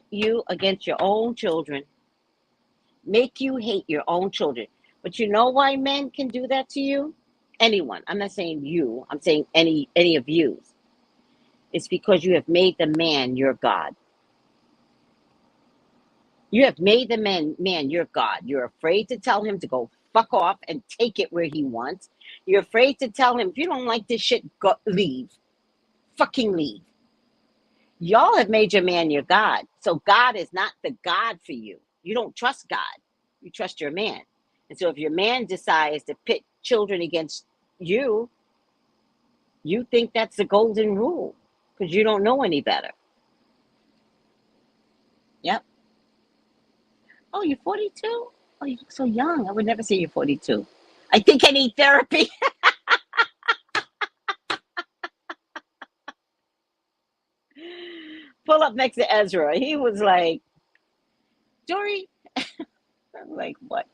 S2: you against your own children, make you hate your own children. But you know why men can do that to you? Anyone. I'm not saying you. I'm saying any of you. It's because you have made the man your God. You have made the man your God. You're afraid to tell him to go fuck off and take it where he wants. You're afraid to tell him, if you don't like this shit, go, leave. Fucking leave. Y'all have made your man your God. So God is not the God for you. You don't trust God. You trust your man. And so if your man decides to pit children against you, you think that's the golden rule because you don't know any better. Yep. Oh, you're 42? Oh, you look so young. I would never say you're 42. I think I need therapy. Pull up next to Ezra. He was like, Dory. I'm like, what?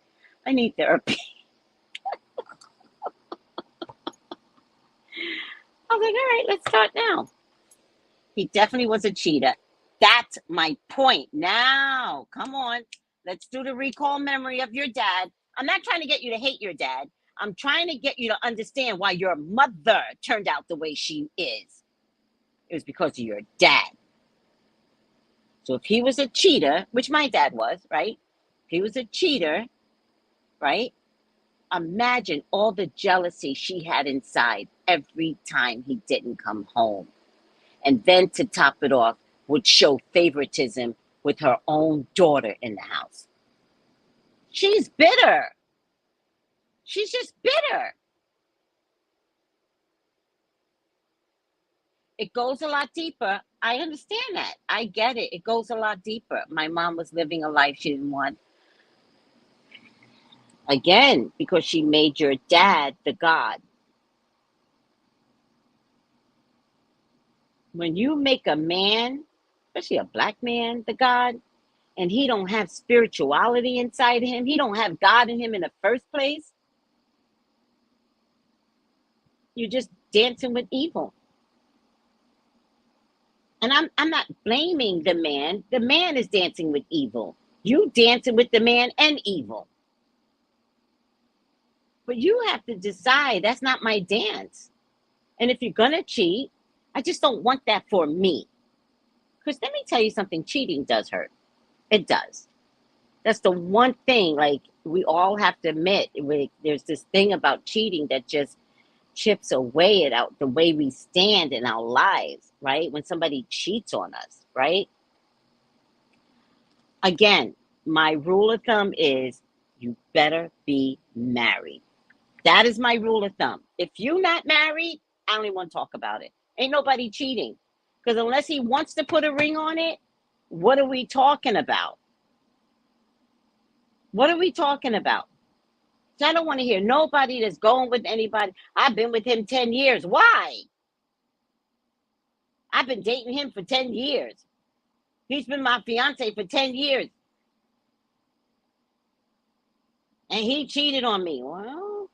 S2: I need therapy. I was like, all right, let's start now. He definitely was a cheater. That's my point. Now, come on. Let's do the recall memory of your dad. I'm not trying to get you to hate your dad. I'm trying to get you to understand why your mother turned out the way she is. It was because of your dad. So if he was a cheater, which my dad was, right? If he was a cheater, right? Imagine all the jealousy she had inside every time he didn't come home. And then to top it off, would show favoritism with her own daughter in the house. She's bitter. She's just bitter. It goes a lot deeper. I understand that. I get it. It goes a lot deeper. My mom was living a life she didn't want. Again, because she made your dad the God. When you make a man, especially a black man, the God, and he don't have spirituality inside him, he don't have God in him in the first place, you're just dancing with evil. And I'm not blaming the man. The man is dancing with evil. You dancing with the man and evil. But you have to decide that's not my dance. And if you're going to cheat, I just don't want that for me. Because let me tell you something, cheating does hurt. It does. That's the one thing, like, we all have to admit. There's this thing about cheating that just chips away at out the way we stand in our lives, right? When somebody cheats on us, right? Again, my rule of thumb is you better be married. That is my rule of thumb. If you're not married, I don't even want to talk about it. Ain't nobody cheating. Because unless he wants to put a ring on it, what are we talking about? What are we talking about? So I don't want to hear nobody that's going with anybody. I've been with him 10 years. Why? I've been dating him for 10 years. He's been my fiance for 10 years. And he cheated on me. Well,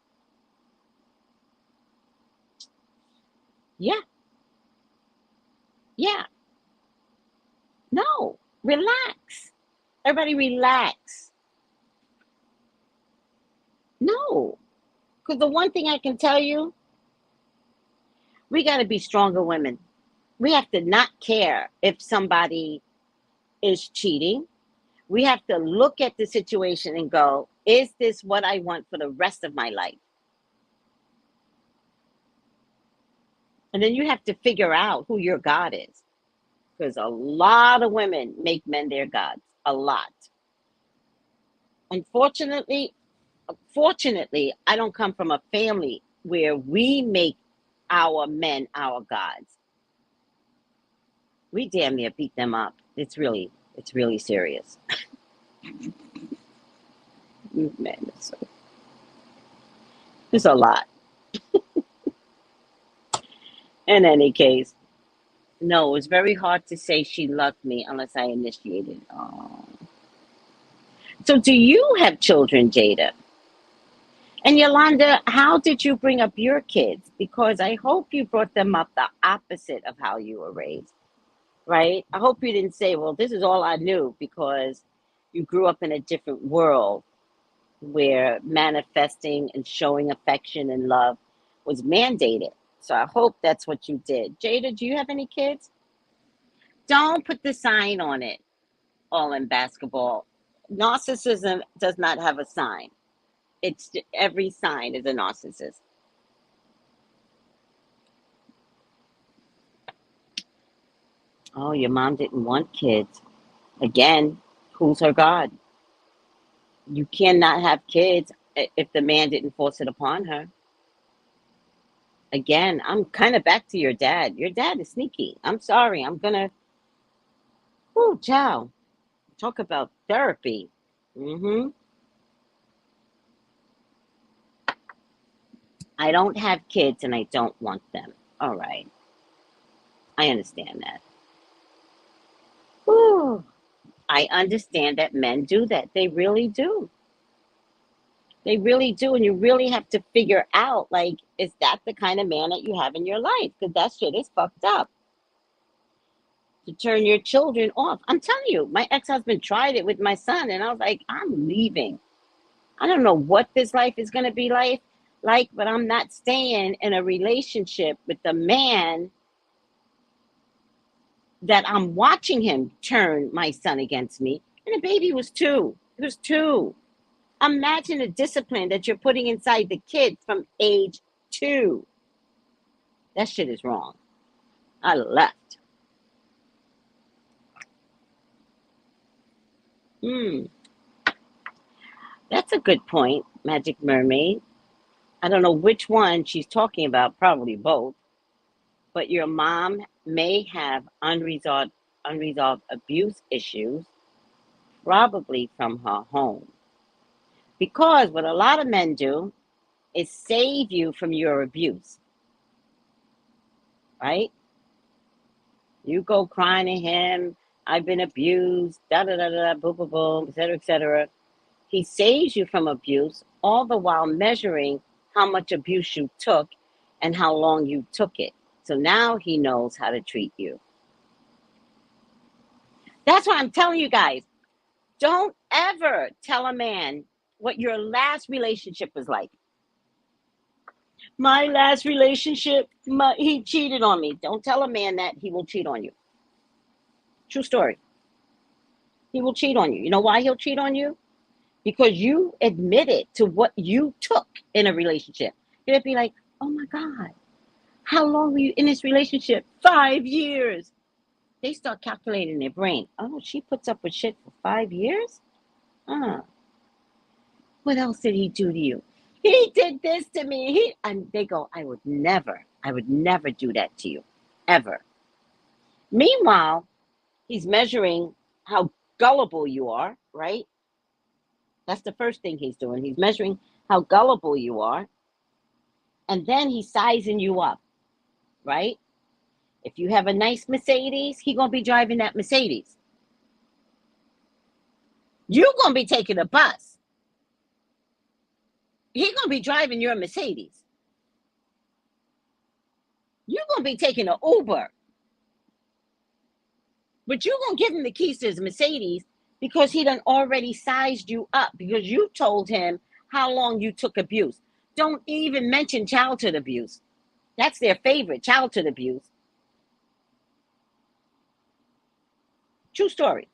S2: yeah. Yeah. No. Relax. Everybody relax. No. Because the one thing I can tell you, we got to be stronger women. We have to not care if somebody is cheating. We have to look at the situation and go, is this what I want for the rest of my life? And then you have to figure out who your God is. Because a lot of women make men their gods. A lot. Unfortunately, fortunately, I don't come from a family where we make our men our gods. We damn near beat them up. It's really serious. Man, it's a lot. In any case, no, it's very hard to say she loved me unless I initiated. Oh. So do you have children, Jada? And Yolanda, how did you bring up your kids? Because I hope you brought them up the opposite of how you were raised, right? I hope you didn't say, well, this is all I knew, because you grew up in a different world where manifesting and showing affection and love was mandated. So I hope that's what you did. Jada, do you have any kids? Don't put the sign on it, all in basketball. Narcissism does not have a sign. It's every sign is a narcissist. Oh, your mom didn't want kids. Again, who's her God? You cannot have kids if the man didn't force it upon her. Again, I'm kind of back to your dad. Your dad is sneaky. I'm sorry. I'm gonna. Oh, child. Talk about therapy. Mm-hmm. I don't have kids and I don't want them. All right. I understand that. Whew. I understand that men do that. They really do. They really do. And you really have to figure out, like, is that the kind of man that you have in your life? Because that shit is fucked up. To turn your children off. I'm telling you, my ex-husband tried it with my son, and I was like, I'm leaving. I don't know what this life is going to be like, but I'm not staying in a relationship with the man that I'm watching him turn my son against me. And the baby was 2. It was 2. Imagine the discipline that you're putting inside the kid from age 2. That shit is wrong. I left. That's a good point, Magic Mermaid. I don't know which one she's talking about, probably both. But your mom may have unresolved abuse issues, probably from her home. Because what a lot of men do is save you from your abuse, right? You go crying to him, I've been abused, da da da da, boom, boom, boom, et cetera, et cetera. He saves you from abuse, all the while measuring how much abuse you took and how long you took it. So now he knows how to treat you. That's why I'm telling you guys, don't ever tell a man what your last relationship was like. My last relationship, he cheated on me. Don't tell a man that he will cheat on you. True story. He will cheat on you. You know why he'll cheat on you? Because you admitted to what you took in a relationship. You'd be like, oh my God, how long were you in this relationship? 5 years. They start calculating in their brain. Oh, she puts up with shit for 5 years? What else did he do to you? He did this to me. And they go, I would never do that to you, ever. Meanwhile, he's measuring how gullible you are, right? That's the first thing he's doing. He's measuring how gullible you are. And then he's sizing you up, right? If you have a nice Mercedes, he's going to be driving that Mercedes. You're going to be taking a bus. He's going to be driving your Mercedes. You're going to be taking an Uber. But you're going to give him the keys to his Mercedes because he done already sized you up because you told him how long you took abuse. Don't even mention childhood abuse. That's their favorite, childhood abuse. True story.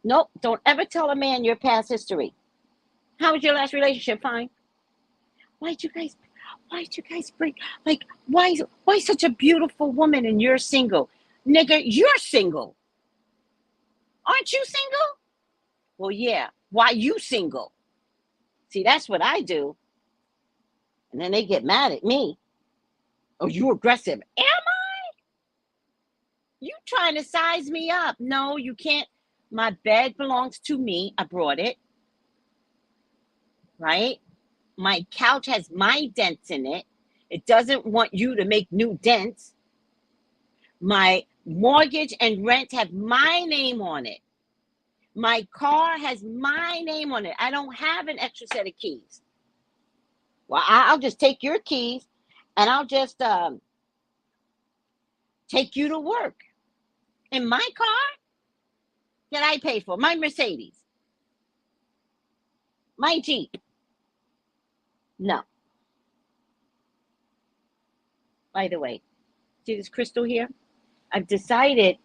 S2: Nope, don't ever tell a man your past history. How was your last relationship? Fine. Why'd you guys break? Like, why such a beautiful woman and you're single? Nigga, you're single. Aren't you single? Well, yeah. Why you single? See, that's what I do. And then they get mad at me. Oh, you aggressive. Am I? You trying to size me up. No, you can't. My bed belongs to me. I brought it. Right? My couch has my dents in it. It doesn't want you to make new dents. My mortgage and rent have my name on it. My car has my name on it. I don't have an extra set of keys. Well, I'll just take your keys and I'll just take you to work. In my car that I pay for, my Mercedes, my Jeep. No. By the way, see this crystal here? I've decided,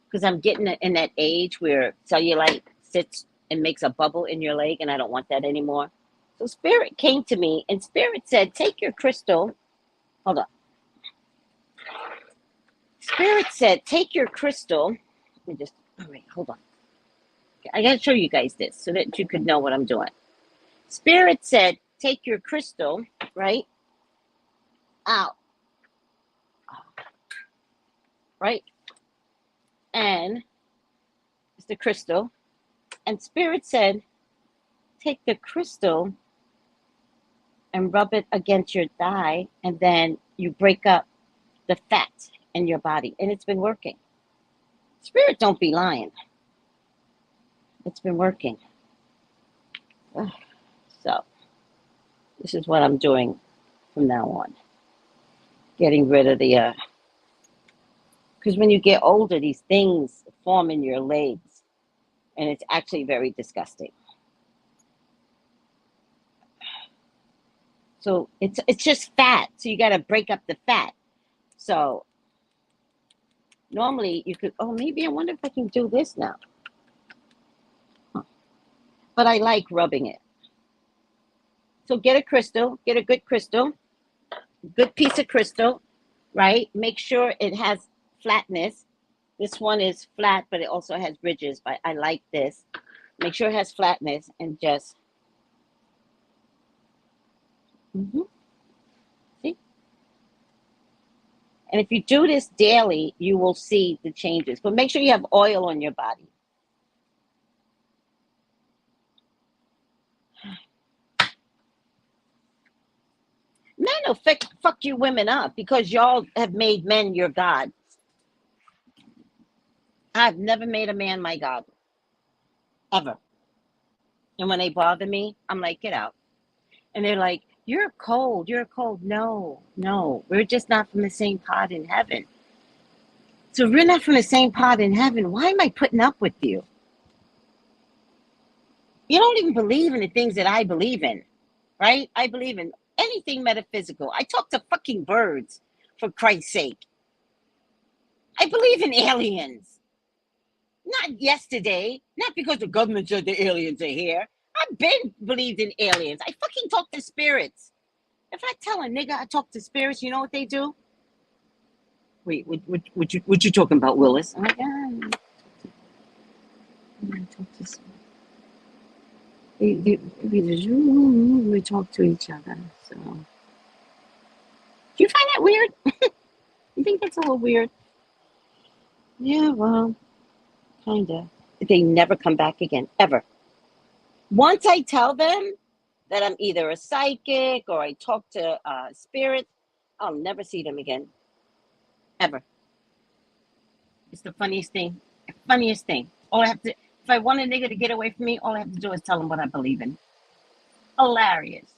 S2: because I'm getting in that age where cellulite sits and makes a bubble in your leg, and I don't want that anymore. So Spirit came to me, and Spirit said, take your crystal. Hold on. Spirit said, take your crystal. Let me just, all right, hold on. I got to show you guys this so that you could know what I'm doing. Spirit said, take your crystal, right, out. Right? And it's the crystal. And Spirit said, take the crystal and rub it against your thigh, and then you break up the fat in your body. And it's been working. Spirit don't be lying. It's been working. So this is what I'm doing from now on. Getting rid of the because when you get older, these things form in your legs, and it's actually very disgusting. So it's just fat. So you got to break up the fat. So normally you could, oh, maybe I wonder if I can do this now. Huh. But I like rubbing it. So get a crystal, get a good crystal, good piece of crystal, right? Make sure it has flatness. This one is flat, but it also has ridges, but I like this. Make sure it has flatness and just see. And if you do this daily, you will see the changes. But make sure you have oil on your body. Men will fuck you women up because y'all have made men your God. I've never made a man my God. Ever. And when they bother me, I'm like, get out. And they're like, you're cold. No. We're just not from the same pot in heaven. So if we're not from the same pot in heaven, why am I putting up with you? You don't even believe in the things that I believe in, right? I believe in anything metaphysical. I talk to fucking birds, for Christ's sake. I believe in aliens. Not yesterday, not because the government said the aliens are here. I've been believed in aliens. I fucking talk to spirits. If I tell a nigga I talk to spirits, you know what they do? Wait, what you talking about, Willis? I'm like, I talk to spirits. We talk to each other. So, do you find that weird? You think that's a little weird? Yeah, well, kinda. They never come back again, ever. Once I tell them that I'm either a psychic or I talk to spirits, I'll never see them again, ever. It's the funniest thing. Funniest thing. All I have to, if I want a nigga to get away from me, all I have to do is tell him what I believe in. Hilarious.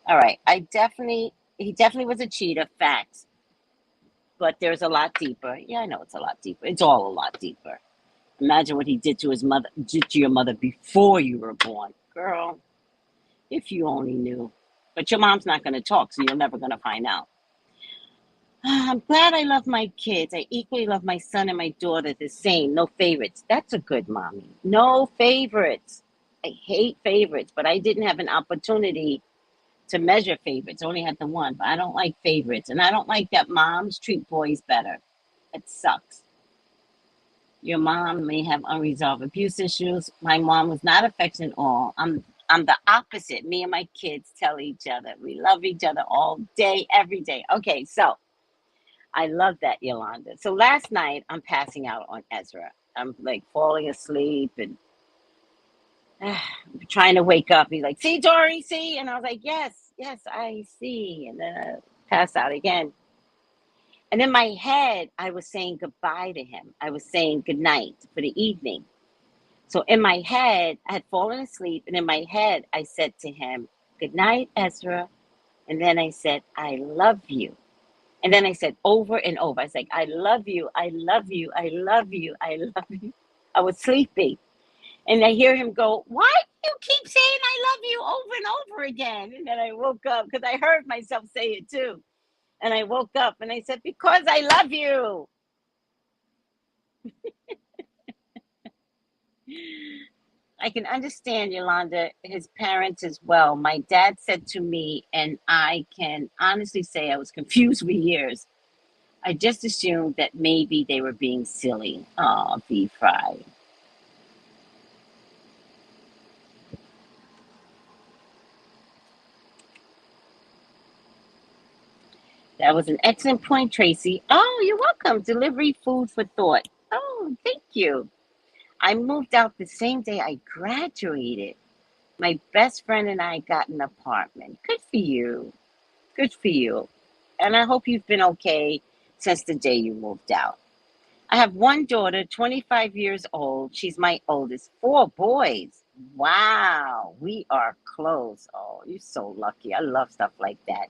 S2: All right, he definitely was a cheater, facts. But there's a lot deeper. Yeah, I know it's a lot deeper. It's all a lot deeper. Imagine what he did to his mother, did to your mother before you were born, girl. If you only knew. But your mom's not going to talk, so you're never going to find out. I'm glad I love my kids. I equally love my son and my daughter the same. No favorites. That's a good mommy. No favorites. I hate favorites, but I didn't have an opportunity to measure favorites. I only had the one, but I don't like favorites. And I don't like that moms treat boys better. It sucks. Your mom may have unresolved abuse issues. My mom was not affectionate at all. I'm the opposite. Me and my kids tell each other. We love each other all day, every day. Okay, so I love that, Yolanda. So last night I'm passing out on Ezra. I'm like falling asleep and trying to wake up. He's like, "See, Dory, see?" And I was like, "Yes, yes, I see." And then I pass out again. And in my head, I was saying goodbye to him. I was saying goodnight for the evening. So in my head, I had fallen asleep. And in my head, I said to him, "Good night, Ezra." And then I said, "I love you." And then I said over and over, I was like, "I love you. I love you. I love you. I love you." I was sleepy. And I hear him go, "Why do you keep saying I love you over and over again?" And then I woke up because I heard myself say it too. And I woke up and I said, "Because I love you." I can understand, Yolanda, his parents as well. My dad said to me, and I can honestly say I was confused for years. I just assumed that maybe they were being silly. Oh, be fried. That was an excellent point, Tracy. Oh, you're welcome. Delivery food for thought. Oh, thank you. I moved out the same day I graduated. My best friend and I got an apartment. Good for you. Good for you. And I hope you've been okay since the day you moved out. I have one daughter, 25 years old. She's my oldest. Four boys. Wow. We are close. Oh, you're so lucky. I love stuff like that.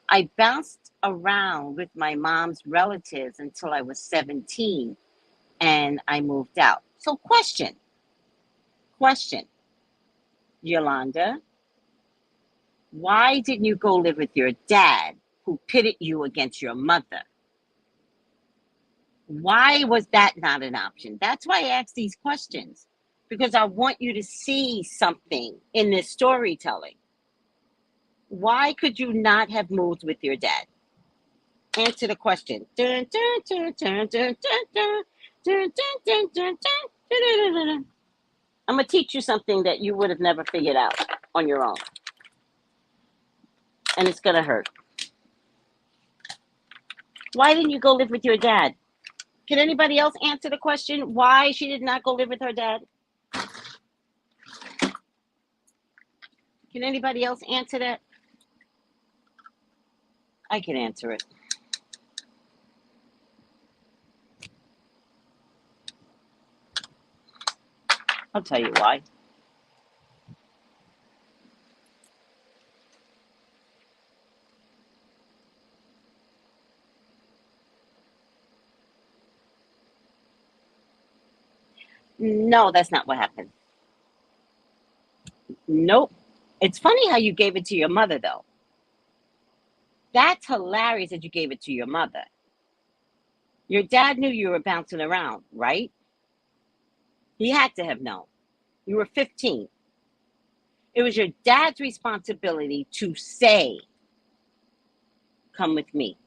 S2: I bounced around with my mom's relatives until I was 17 and I moved out. So, question, Yolanda, why didn't you go live with your dad who pitted you against your mother? Why was that not an option? That's why I ask these questions, because I want you to see something in this storytelling. Why could you not have moved with your dad? Answer the question. Dun, dun, dun, dun, dun, dun, dun, dun, dun, dun, dun, dun. I'm going to teach you something that you would have never figured out on your own. And it's going to hurt. Why didn't you go live with your dad? Can anybody else answer the question why she did not go live with her dad? Can anybody else answer that? I can answer it. I'll tell you why. No, that's not what happened. Nope. It's funny how you gave it to your mother, though. That's hilarious that you gave it to your mother. Your dad knew you were bouncing around, right? He had to have known. You were 15. It was your dad's responsibility to say, come with me.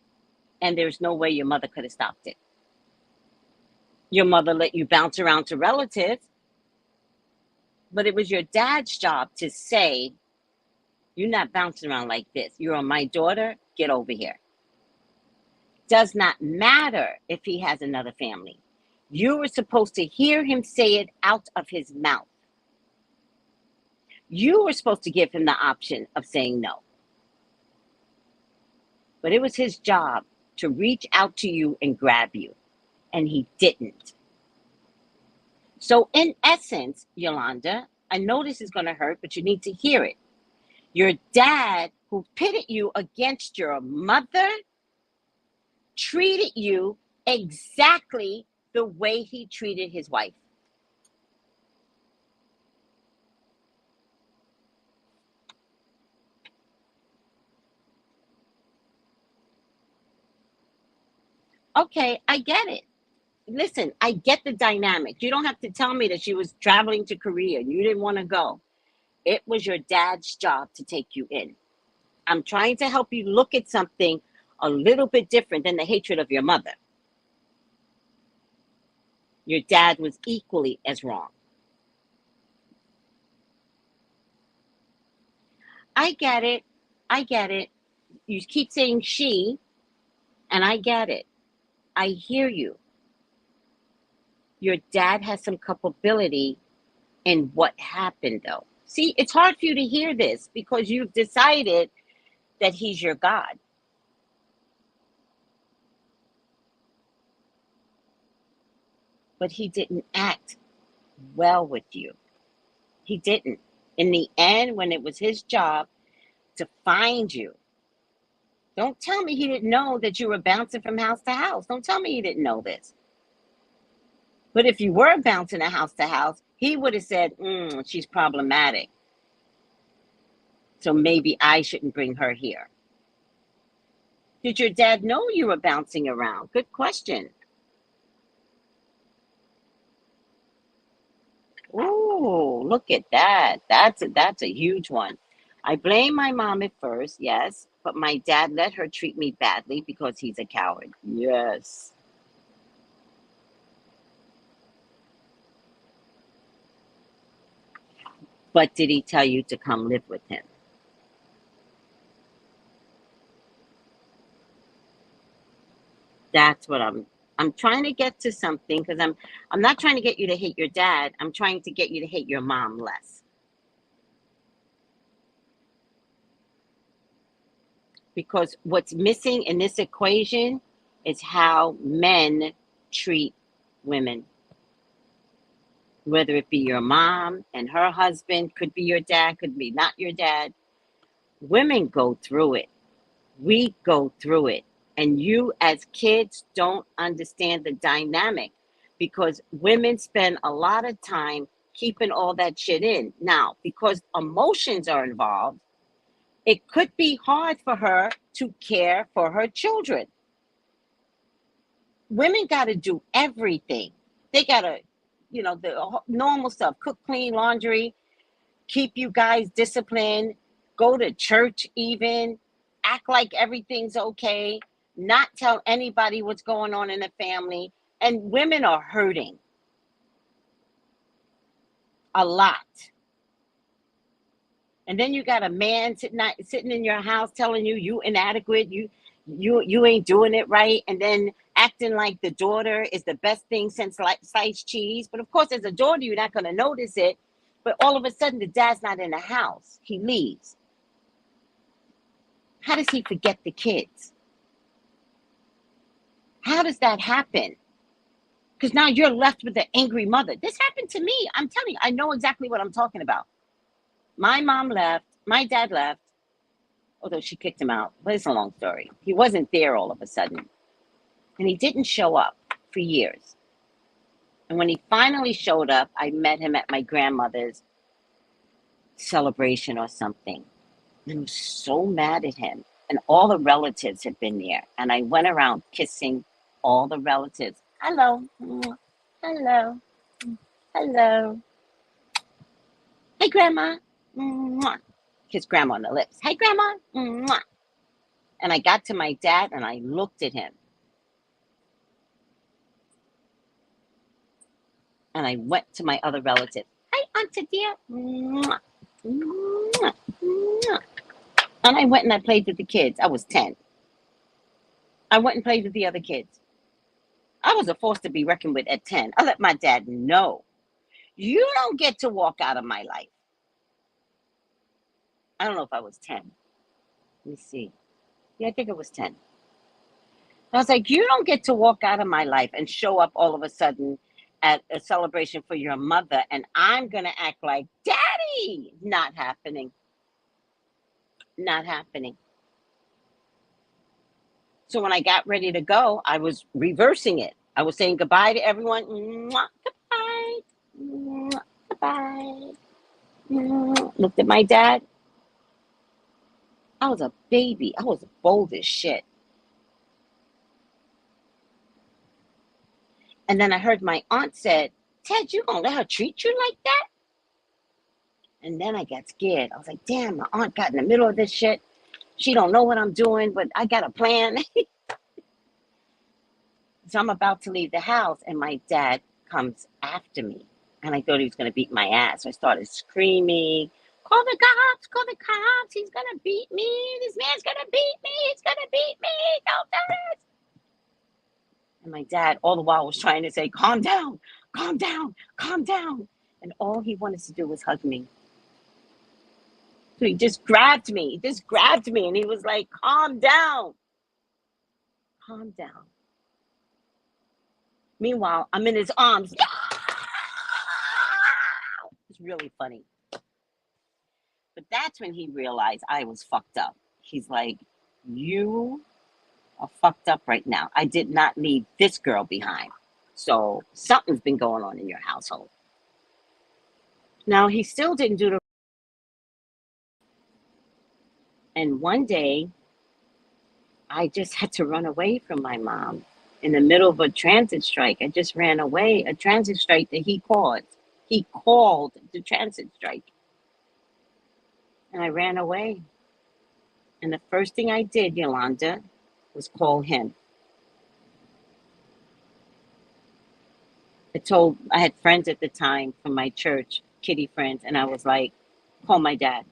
S2: And there's no way your mother could have stopped it. Your mother let you bounce around to relatives, but it was your dad's job to say, you're not bouncing around like this. You're my daughter. Get over here. Does not matter if he has another family. You were supposed to hear him say it out of his mouth. You were supposed to give him the option of saying no. But it was his job to reach out to you and grab you. And he didn't. So in essence, Yolanda, I know this is going to hurt, but you need to hear it. Your dad, who pitted you against your mother, treated you exactly the way he treated his wife. Okay, I get it. Listen, I get the dynamic. You don't have to tell me that she was traveling to Korea and you didn't want to go. It was your dad's job to take you in. I'm trying to help you look at something a little bit different than the hatred of your mother. Your dad was equally as wrong. I get it. I get it. You keep saying she, and I get it. I hear you. Your dad has some culpability in what happened, though. See, it's hard for you to hear this because you've decided that he's your God. But he didn't act well with you. He didn't. In the end, when it was his job to find you, don't tell me he didn't know that you were bouncing from house to house. Don't tell me he didn't know this. But if you were bouncing a house to house, he would have said, she's problematic. So maybe I shouldn't bring her here. Did your dad know you were bouncing around? Good question. Ooh, look at that. That's a huge one. I blame my mom at first, yes, but my dad let her treat me badly because he's a coward. Yes. But did he tell you to come live with him? That's what I'm trying to get to something because I'm not trying to get you to hate your dad. I'm trying to get you to hate your mom less. Because what's missing in this equation is how men treat women. Whether it be your mom and her husband, could be your dad, could be not your dad. Women go through it. We go through it. And you as kids don't understand the dynamic because women spend a lot of time keeping all that shit in. Now, because emotions are involved, it could be hard for her to care for her children. Women got to do everything. They got to, the normal stuff, cook, clean, laundry, keep you guys disciplined, go to church even, act like everything's okay, not tell anybody what's going on in the family. And women are hurting a lot. And then you got a man sitting in your house telling you inadequate, you ain't doing it right, and then acting like the daughter is the best thing since sliced cheese. But of course, as a daughter, you're not going to notice it. But all of a sudden, the dad's not in the house. He leaves. How does he forget the kids? How does that happen? Because now you're left with an angry mother. This happened to me. I'm telling you, I know exactly what I'm talking about. My mom left. My dad left. Although she kicked him out. But it's a long story. He wasn't there all of a sudden. And he didn't show up for years. And when he finally showed up, I met him at my grandmother's celebration or something. I was so mad at him. And all the relatives had been there. And I went around kissing all the relatives. Hello. Hello. Hello. Hey, Grandma. Kiss Grandma on the lips. Hey, Grandma. And I got to my dad and I looked at him. And I went to my other relative. Hi, Auntie dear. And I went and I played with the kids. I was 10. I went and played with the other kids. I was a force to be reckoned with at 10. I let my dad know, you don't get to walk out of my life. I don't know if I was 10. Let me see. Yeah, I think it was 10. I was like, you don't get to walk out of my life and show up all of a sudden at a celebration for your mother, and I'm going to act like, Daddy! Not happening. Not happening. So when I got ready to go, I was reversing it. I was saying goodbye to everyone. Goodbye. Goodbye. Looked at my dad. I was a baby. I was bold as shit. And then I heard my aunt said, Ted, you gonna let her treat you like that? And then I got scared. I was like, damn, my aunt got in the middle of this shit. She don't know what I'm doing, but I got a plan. So I'm about to leave the house, and my dad comes after me. And I thought he was going to beat my ass. So I started screaming, call the cops, call the cops. He's going to beat me. This man's going to beat me. He's going to beat me. Don't do it. And my dad, all the while, was trying to say, calm down, calm down, calm down. And all he wanted to do was hug me. So he just grabbed me. He just grabbed me. And he was like, calm down. Calm down. Meanwhile, I'm in his arms. It's really funny. But that's when he realized I was fucked up. He's like, you are fucked up right now. I did not leave this girl behind. So something's been going on in your household. Now, he still didn't do the... And one day, I just had to run away from my mom in the middle of a transit strike. I just ran away, a transit strike that he caused. He called the transit strike. And I ran away. And the first thing I did, Yolanda, was call him. I had friends at the time from my church, kitty friends, and I was like, call my dad.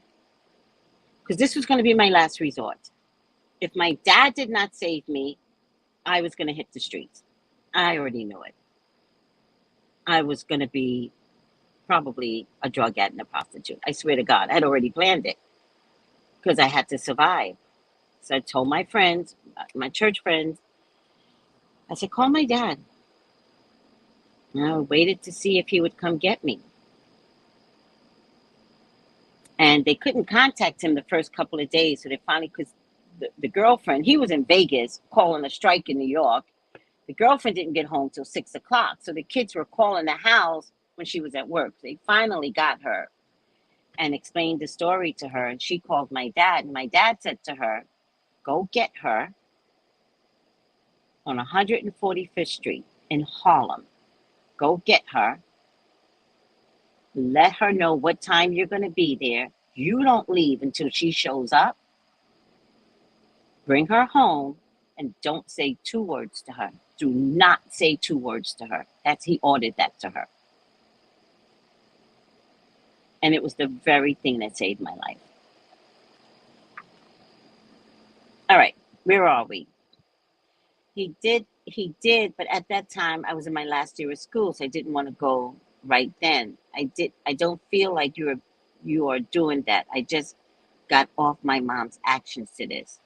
S2: Because this was going to be my last resort. If my dad did not save me, I was going to hit the streets. I already knew it. I was going to be probably a drug addict and a prostitute. I swear to God, I had already planned it because I had to survive. So I told my friends, my church friends, I said, call my dad. And I waited to see if he would come get me. And they couldn't contact him the first couple of days. So they finally, because the girlfriend, he was in Vegas calling a strike in New York. The girlfriend didn't get home till 6 o'clock. So the kids were calling the house when she was at work. They finally got her and explained the story to her. And she called my dad. And my dad said to her, go get her on 145th Street in Harlem. Go get her. Let her know what time you're going to be there. You don't leave until she shows up. Bring her home and don't say 2 words to her. Do not say 2 words to her. He ordered that to her. And it was the very thing that saved my life. All right, where are we? He did, but at that time I was in my last year of school, so I didn't want to go right then. I don't feel like you are doing that. I just got off my mom's actions to this.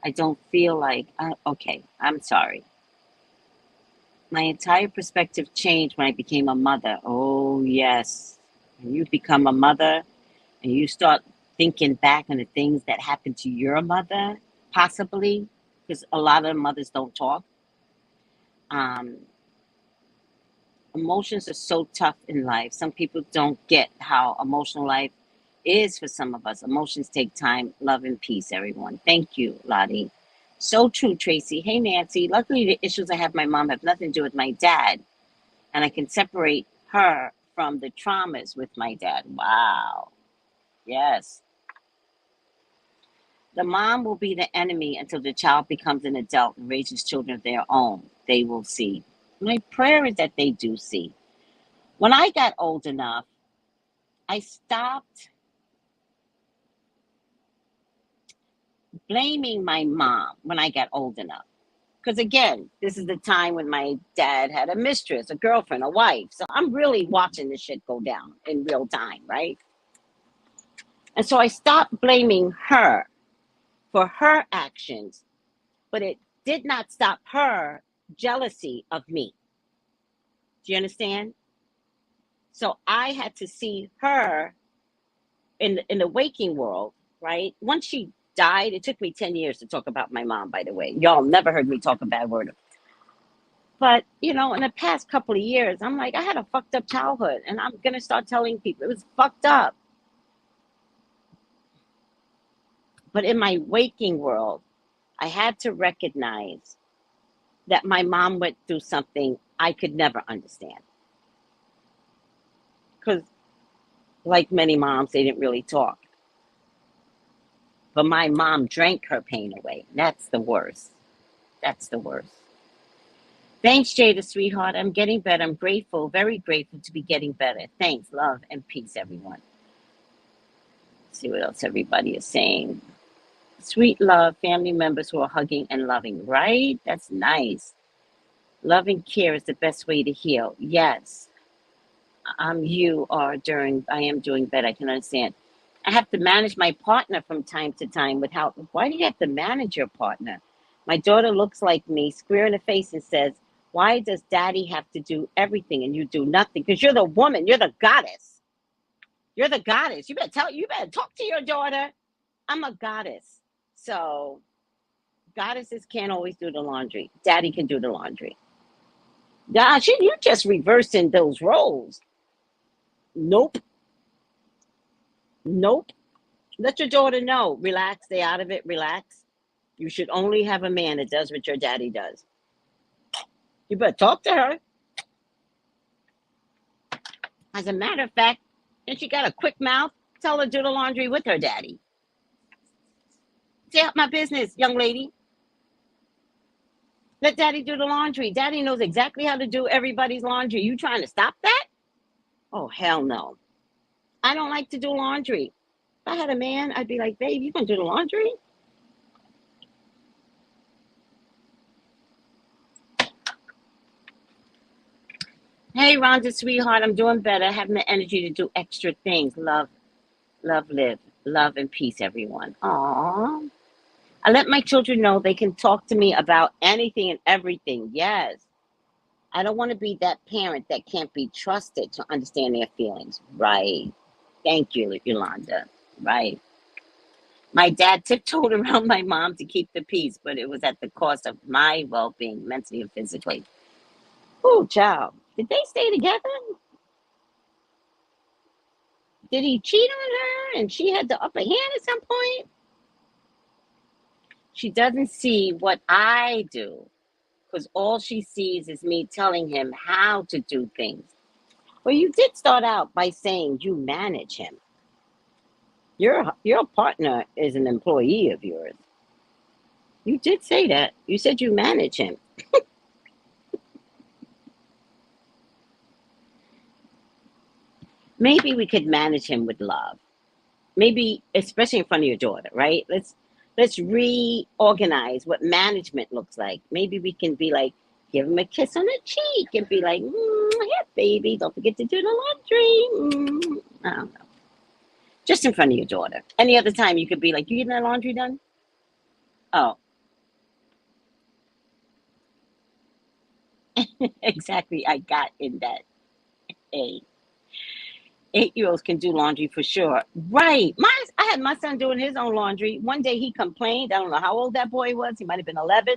S2: I don't feel like, okay, I'm sorry. My entire perspective changed when I became a mother. Oh, yes. When you become a mother and you start thinking back on the things that happened to your mother, possibly, because a lot of mothers don't talk. Emotions are so tough in life. Some people don't get how emotional life is for some of us. Emotions take time. Love and peace, everyone. Thank you, Lottie. So true, Tracy. Hey, Nancy. Luckily, the issues I have with my mom have nothing to do with my dad, and I can separate her from the traumas with my dad. Wow. Yes. The mom will be the enemy until the child becomes an adult and raises children of their own. They will see. My prayer is that they do see. When I got old enough, I stopped blaming my mom when I got old enough. Because again, this is the time when my dad had a mistress, a girlfriend, a wife. So I'm really watching this shit go down in real time, right? And so I stopped blaming her for her actions, but it did not stop her jealousy of me. Do you understand? So I had to see her in the waking world, right? Once she died, it took me 10 years to talk about my mom, by the way. Y'all never heard me talk a bad word. But, you know, in the past couple of years, I'm like, I had a fucked up childhood, and I'm going to start telling people it was fucked up. But in my waking world, I had to recognize that my mom went through something I could never understand. Because, like many moms, they didn't really talk. But my mom drank her pain away. That's the worst. That's the worst. Thanks, Jada, sweetheart. I'm getting better. I'm grateful, very grateful to be getting better. Thanks, love, and peace, everyone. Let's see what else everybody is saying. Sweet love, family members who are hugging and loving, right? That's nice. Love and care is the best way to heal. Yes. I am doing better. I can understand. I have to manage my partner from time to time with how, why do you have to manage your partner? My daughter looks like me, square in the face, and says, why does daddy have to do everything and you do nothing? Because you're the woman, you're the goddess. You're the goddess. You better talk to your daughter. I'm a goddess. So goddesses can't always do the laundry. Daddy can do the laundry. Gosh, you just reversing those roles. Nope. Nope. Let your daughter know. Relax. Stay out of it. Relax. You should only have a man that does what your daddy does. You better talk to her. As a matter of fact, and she got a quick mouth, tell her to do the laundry with her daddy. Stay out my business, young lady. Let daddy do the laundry. Daddy knows exactly how to do everybody's laundry. You trying to stop that? Oh, hell no. I don't like to do laundry. If I had a man, I'd be like, babe, you gonna do the laundry? Hey, Rhonda, sweetheart, I'm doing better. Having the energy to do extra things. Love, love, live. Love and peace, everyone. Aww. I let my children know they can talk to me about anything and everything. Yes. I don't want to be that parent that can't be trusted to understand their feelings. Right. Thank you, Yolanda. Right. My dad tiptoed around my mom to keep the peace, but it was at the cost of my well being, mentally and physically. Oh, child. Did they stay together? Did he cheat on her and she had the upper hand at some point? She doesn't see what I do because all she sees is me telling him how to do things. Well, you did start out by saying you manage him. Your partner is an employee of yours. You did say that. You said you manage him. Maybe we could manage him with love. Maybe, especially in front of your daughter, right? Let's reorganize what management looks like. Maybe we can be like, give him a kiss on the cheek and be like, yeah, baby, don't forget to do the laundry. I don't know. Just in front of your daughter. Any other time you could be like, you getting that laundry done? Oh, exactly. I got in that age. 8-year-olds can do laundry for sure. Right. I had my son doing his own laundry. One day he complained. I don't know how old that boy was. He might have been 11.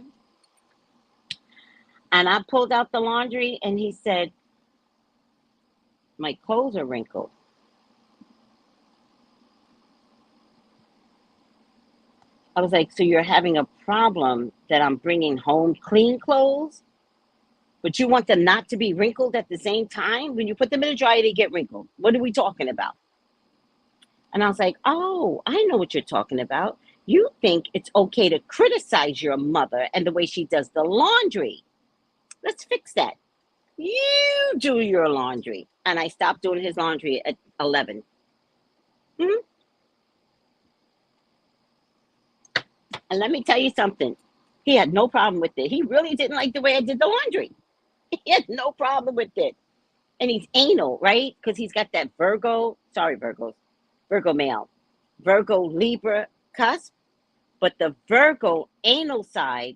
S2: And I pulled out the laundry and he said, my clothes are wrinkled. I was like, so you're having a problem that I'm bringing home clean clothes, but you want them not to be wrinkled at the same time? When you put them in the dryer, they get wrinkled. What are we talking about? And I was like, oh, I know what you're talking about. You think it's okay to criticize your mother and the way she does the laundry. Let's fix that. You do your laundry. And I stopped doing his laundry at 11. Mm-hmm. And let me tell you something. He had no problem with it. He really didn't like the way I did the laundry. He had no problem with it. And he's anal, right? Because he's got that Virgo male, Virgo Libra cusp. But the Virgo anal side,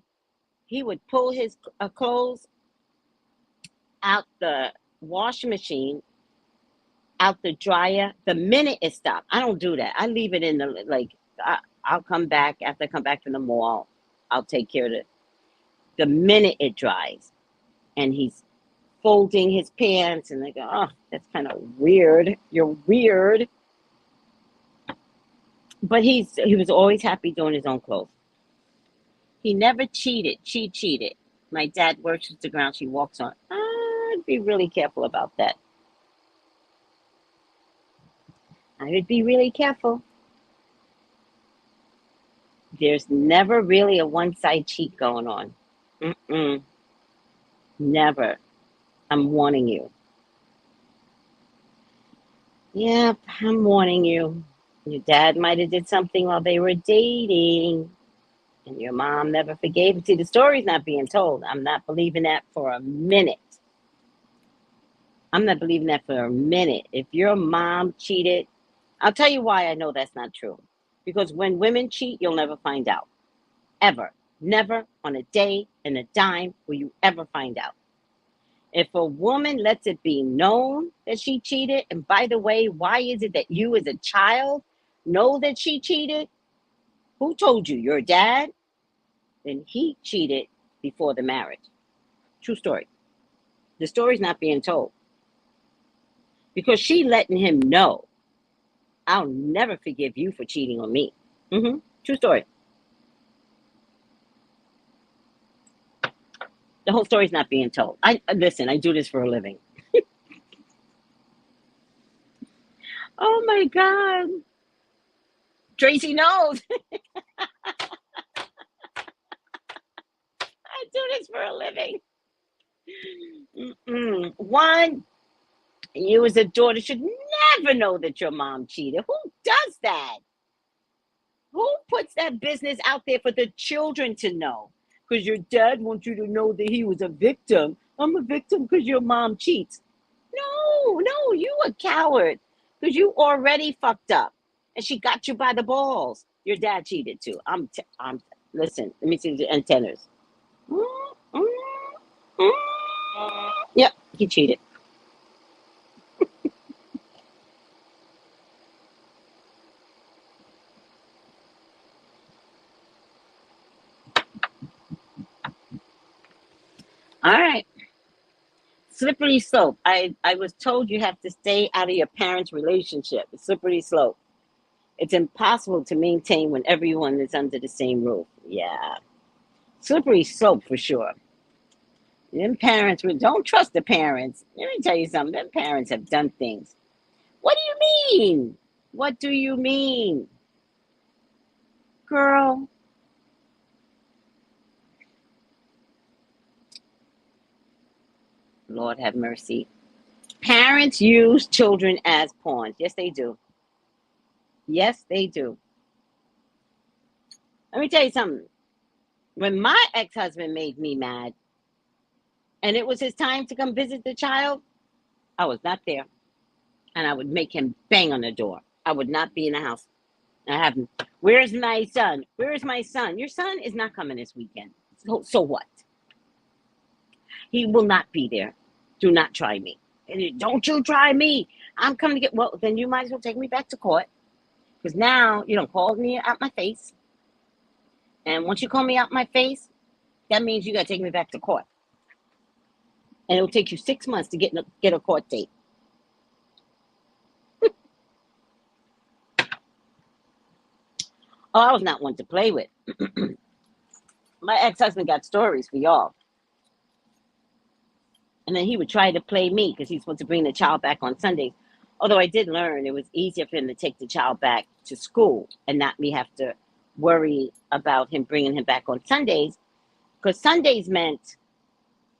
S2: he would pull his clothes out the washing machine, out the dryer, the minute it stopped. I don't do that. I leave it in the, like, I'll come back after I come back from the mall. I'll take care of it. The minute it dries, and he's folding his pants, and they go, oh, that's kind of weird. You're weird. But he was always happy doing his own clothes. He never cheated. She cheated. My dad worships the ground she walks on. I'd be really careful about that. I would be really careful. There's never really a one-side cheat going on. Never. I'm warning you. Yep, I'm warning you. Your dad might have did something while they were dating, and your mom never forgave it. See, the story's not being told. I'm not believing that for a minute. I'm not believing that for a minute. If your mom cheated, I'll tell you why I know that's not true. Because when women cheat, you'll never find out. Ever. Never on a day and a dime will you ever find out. If a woman lets it be known that she cheated, and by the way, why is it that you as a child know that she cheated? Who told you? Your dad? Then he cheated before the marriage. True story. The story's not being told. Because she letting him know, I'll never forgive you for cheating on me. True story. The whole story's not being told. Listen, I do this for a living. Oh my God. Tracey knows. I do this for a living. One, you as a daughter should never know that your mom cheated. Who does that? Who puts that business out there for the children to know? Because your dad wants you to know that he was a victim. I'm a victim because your mom cheats. No, you a coward. Because you already fucked up. And she got you by the balls. Your dad cheated too. Listen, let me see the antennas. Yep, he cheated. All right. Slippery slope. I was told you have to stay out of your parents' relationship. It's slippery slope. It's impossible to maintain when everyone is under the same roof. Yeah. Slippery slope for sure. Them parents, don't trust the parents. Let me tell you something. Them parents have done things. What do you mean? What do you mean? Girl. Lord have mercy. Parents use children as pawns. Yes, they do. Yes, they do. Let me tell you something. When my ex-husband made me mad, and it was his time to come visit the child, I was not there. And I would make him bang on the door. I would not be in the house. I have him. Where's my son? Where is my son? Your son is not coming this weekend. So what? He will not be there. Do not try me. Don't you try me. I'm coming to get, well, then you might as well take me back to court. Because now you don't call me out my face. And once you call me out my face, that means you got to take me back to court. And it'll take you 6 months to get a court date. Oh, I was not one to play with. My ex-husband got stories for y'all. And then he would try to play me because he's supposed to bring the child back on Sundays. Although I did learn it was easier for him to take the child back to school and not me have to worry about him bringing him back on Sundays. Because Sundays meant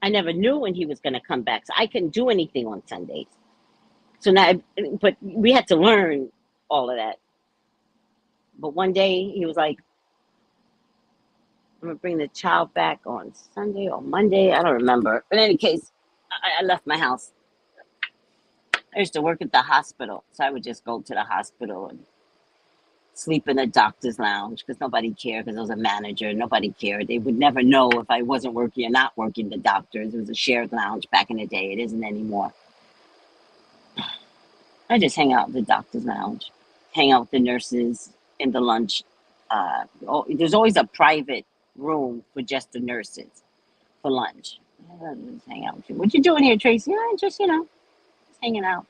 S2: I never knew when he was going to come back. So I couldn't do anything on Sundays. So now, but we had to learn all of that. But one day he was like, I'm going to bring the child back on Sunday or Monday. I don't remember. But in any case, I left my house. I used to work at the hospital. So I would just go to the hospital and sleep in the doctor's lounge because nobody cared because I was a manager. Nobody cared. They would never know if I wasn't working or not working the doctors. It was a shared lounge back in the day. It isn't anymore. I just hang out in the doctor's lounge, hang out with the nurses in the lunch. There's always a private room for just the nurses for lunch. I just hang out with you. What you doing here, Tracy? Just, just hanging out.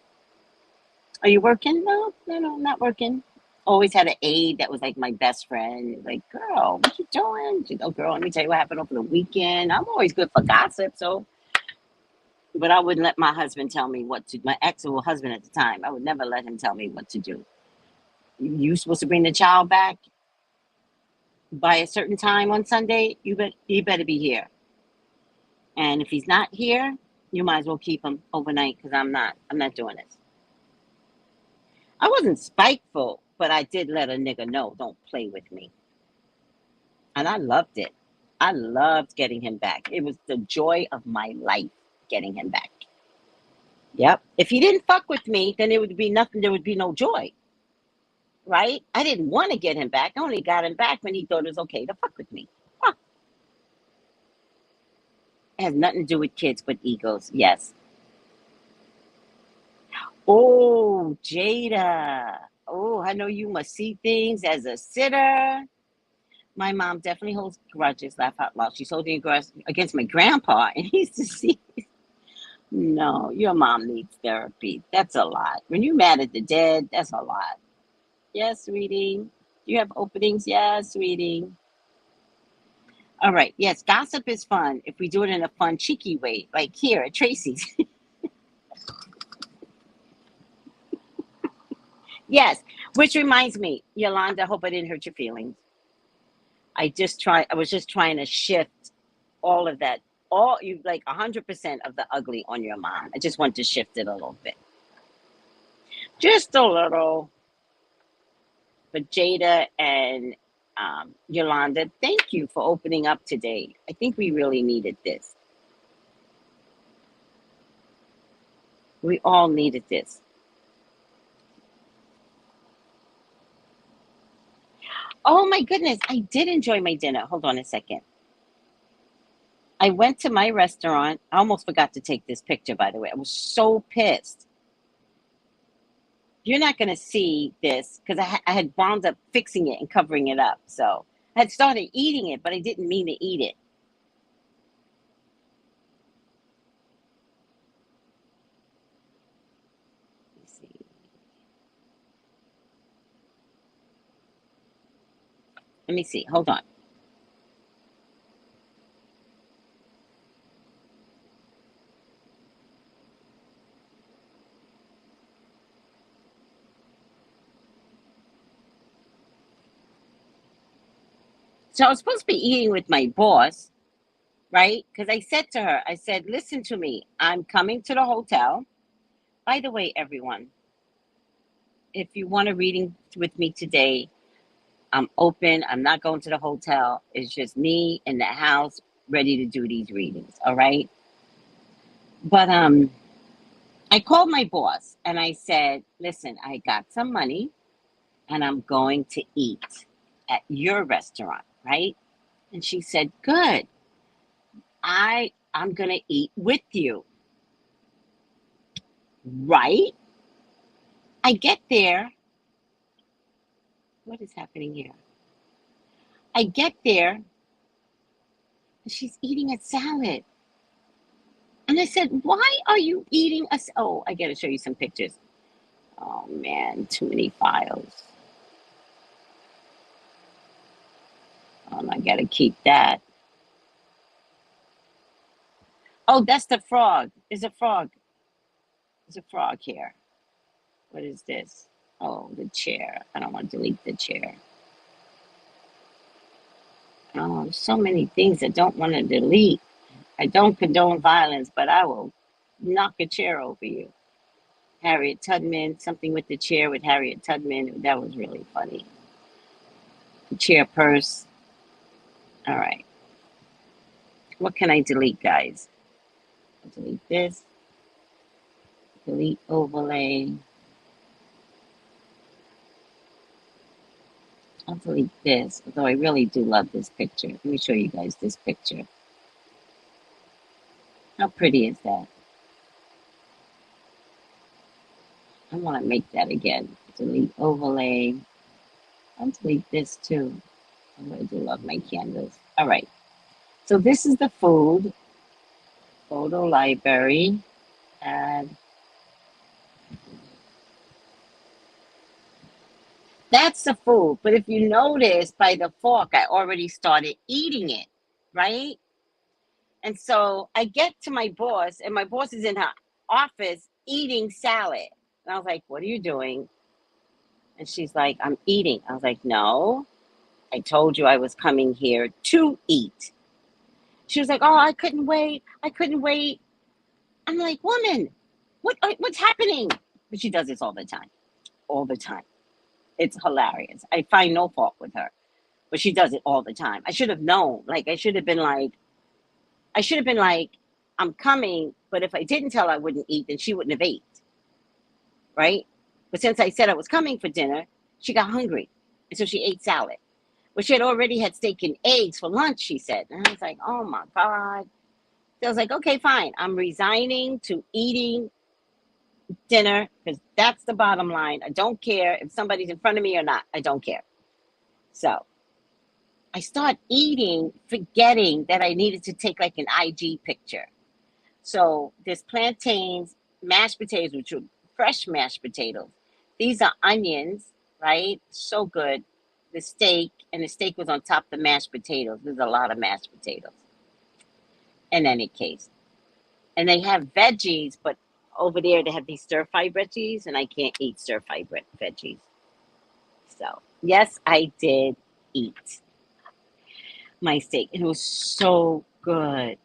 S2: Are you working? No, I'm not working. Always had an aide that was like my best friend. Like, girl, what you doing? She's, oh, girl, let me tell you what happened over the weekend. I'm always good for gossip, but I wouldn't let my husband tell me what to. My ex-husband at the time, I would never let him tell me what to do. You supposed to bring the child back by a certain time on Sunday. You better be here. And if he's not here, you might as well keep him overnight because I'm not doing this. I wasn't spiteful, but I did let a nigga know, don't play with me. And I loved it. I loved getting him back. It was the joy of my life getting him back. Yep. If he didn't fuck with me, then it would be nothing. There would be no joy. Right? I didn't want to get him back. I only got him back when he thought it was okay to fuck with me. Huh. It has nothing to do with kids but egos. Yes. Oh, Jada. Oh, I know you must see things as a sitter. My mom definitely holds grudges. Laugh out loud. She's holding a grudge against my grandpa, and he's deceased. No, your mom needs therapy. That's a lot. When you're mad at the dead, that's a lot. Yes, sweetie. Do you have openings? Yes, sweetie. All right. Yes, gossip is fun if we do it in a fun, cheeky way, like here at Tracy's. Yes, which reminds me, Yolanda, I hope I didn't hurt your feelings. I was just trying to shift all of that, all you like 100% of the ugly on your mom. I just want to shift it a little bit. Just a little. But Jada and Yolanda, thank you for opening up today. I think we really needed this. We all needed this. Oh my goodness, I did enjoy my dinner. Hold on a second. I went to my restaurant. I almost forgot to take this picture, by the way. I was so pissed. You're not going to see this because I had wound up fixing it and covering it up. So I had started eating it, but I didn't mean to eat it. Let me see. Let me see. Hold on. So I was supposed to be eating with my boss, right? Because I said to her, I said, listen to me. I'm coming to the hotel. By the way, everyone, if you want a reading with me today, I'm open. I'm not going to the hotel. It's just me in the house ready to do these readings. All right. But I called my boss and I said, listen, I got some money and I'm going to eat at your restaurant, right? And she said, good. I'm gonna eat with you. Right? I get there. What is happening here? I get there and she's eating a salad. And I said, why are you eating a oh, I gotta show you some pictures. Oh man, too many files. got to keep that. Oh, that's the frog. There's a frog. There's a frog here. What is this? Oh, the chair. I don't want to delete the chair. Oh, so many things I don't want to delete. I don't condone violence, but I will knock a chair over you. Harriet Tubman, something with the chair with Harriet Tubman. That was really funny. The chair purse. All right. What can I delete, guys? I'll delete this. Delete overlay. I'll delete this, although I really do love this picture. Let me show you guys this picture. How pretty is that? I want to make that again. Delete overlay. I'll delete this too. I do love my candles. All right. So this is the food. Photo library. And that's the food. But if you notice by the fork, I already started eating it, right? And so I get to my boss, and my boss is in her office eating salad. And I was like, what are you doing? And she's like, I'm eating. I was like, no, I told you I was coming here to eat. She was like, oh, I couldn't wait. I couldn't wait. I'm like, woman, what's happening? But she does this all the time. All the time. It's hilarious. I find no fault with her. But she does it all the time. I should have known. Like, I should have been like, I'm coming, but if I didn't tell her I wouldn't eat, then she wouldn't have ate. Right? But since I said I was coming for dinner, she got hungry. And so she ate salad. But she had already had steak and eggs for lunch, she said. And I was like, oh my God. So I was like, okay, fine. I'm resigning to eating dinner because that's the bottom line. I don't care if somebody's in front of me or not. I don't care. So I start eating, forgetting that I needed to take like an IG picture. So there's plantains, mashed potatoes, which are fresh mashed potatoes. These are onions, right? So good. The steak, and the steak was on top of the mashed potatoes. There's a lot of mashed potatoes. In any case. And they have veggies, but over there they have these stir-fry veggies, and I can't eat stir-fry veggies. So, yes, I did eat my steak. It was so good.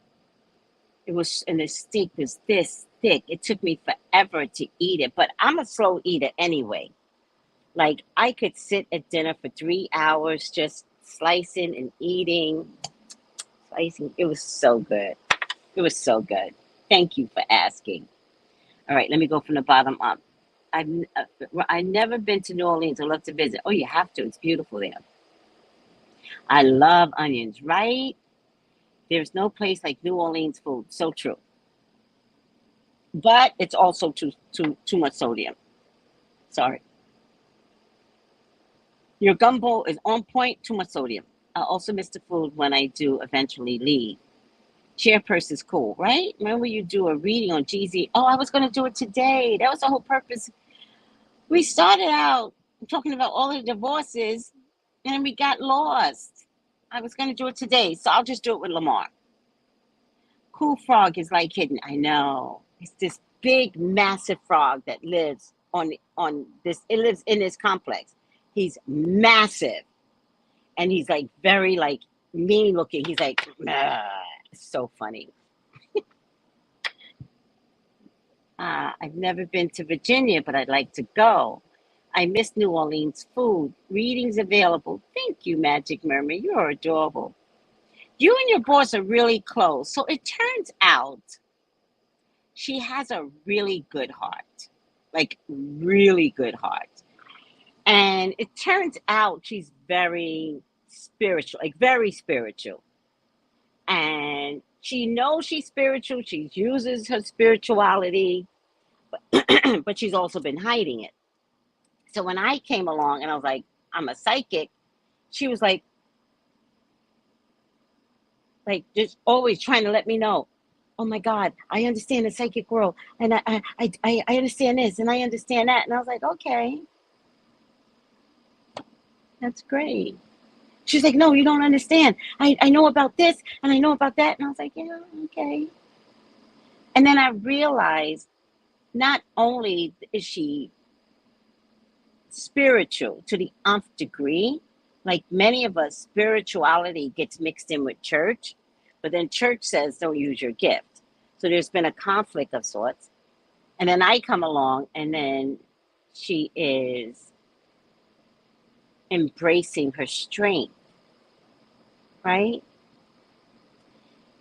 S2: And the steak was this thick. It took me forever to eat it, but I'm a slow eater anyway. Like, I could sit at dinner for 3 hours just slicing and eating, slicing. It was so good. It was so good. Thank you for asking. All right, let me go from the bottom up. I've never been to New Orleans. I'd love to visit. Oh, you have to. It's beautiful there. I love onions, right? There's no place like New Orleans food. So true. But it's also too much sodium. Sorry. Your gumbo is on point, too much sodium. I'll also miss the food when I do eventually leave. Chairperson is cool, right? Remember you do a reading on GZ? Oh, I was going to do it today. That was the whole purpose. We started out talking about all the divorces, and then we got lost. I was going to do it today, so I'll just do it with Lamar. Cool frog is like hidden. I know. It's this big, massive frog that lives on this. It lives in this complex. He's massive, and he's like very like mean looking. He's like, so funny. I've never been to Virginia, but I'd like to go. I miss New Orleans food. Readings available. Thank you, Magic Mermaid. You're adorable. You and your boss are really close. So it turns out she has a really good heart. Like, really good heart. And it turns out she's very spiritual, like very spiritual. And she knows she's spiritual. She uses her spirituality, but she's also been hiding it. So when I came along and I was like, I'm a psychic, she was like just always trying to let me know, oh my God, I understand the psychic world. And I understand this and I understand that. And I was like, okay, that's great. She's like, no, you don't understand. I know about this and I know about that. And I was like, yeah, okay. And then I realized not only is she spiritual to the nth degree, like many of us, spirituality gets mixed in with church, but then church says don't use your gift. So there's been a conflict of sorts. And then I come along and then she is embracing her strength, right?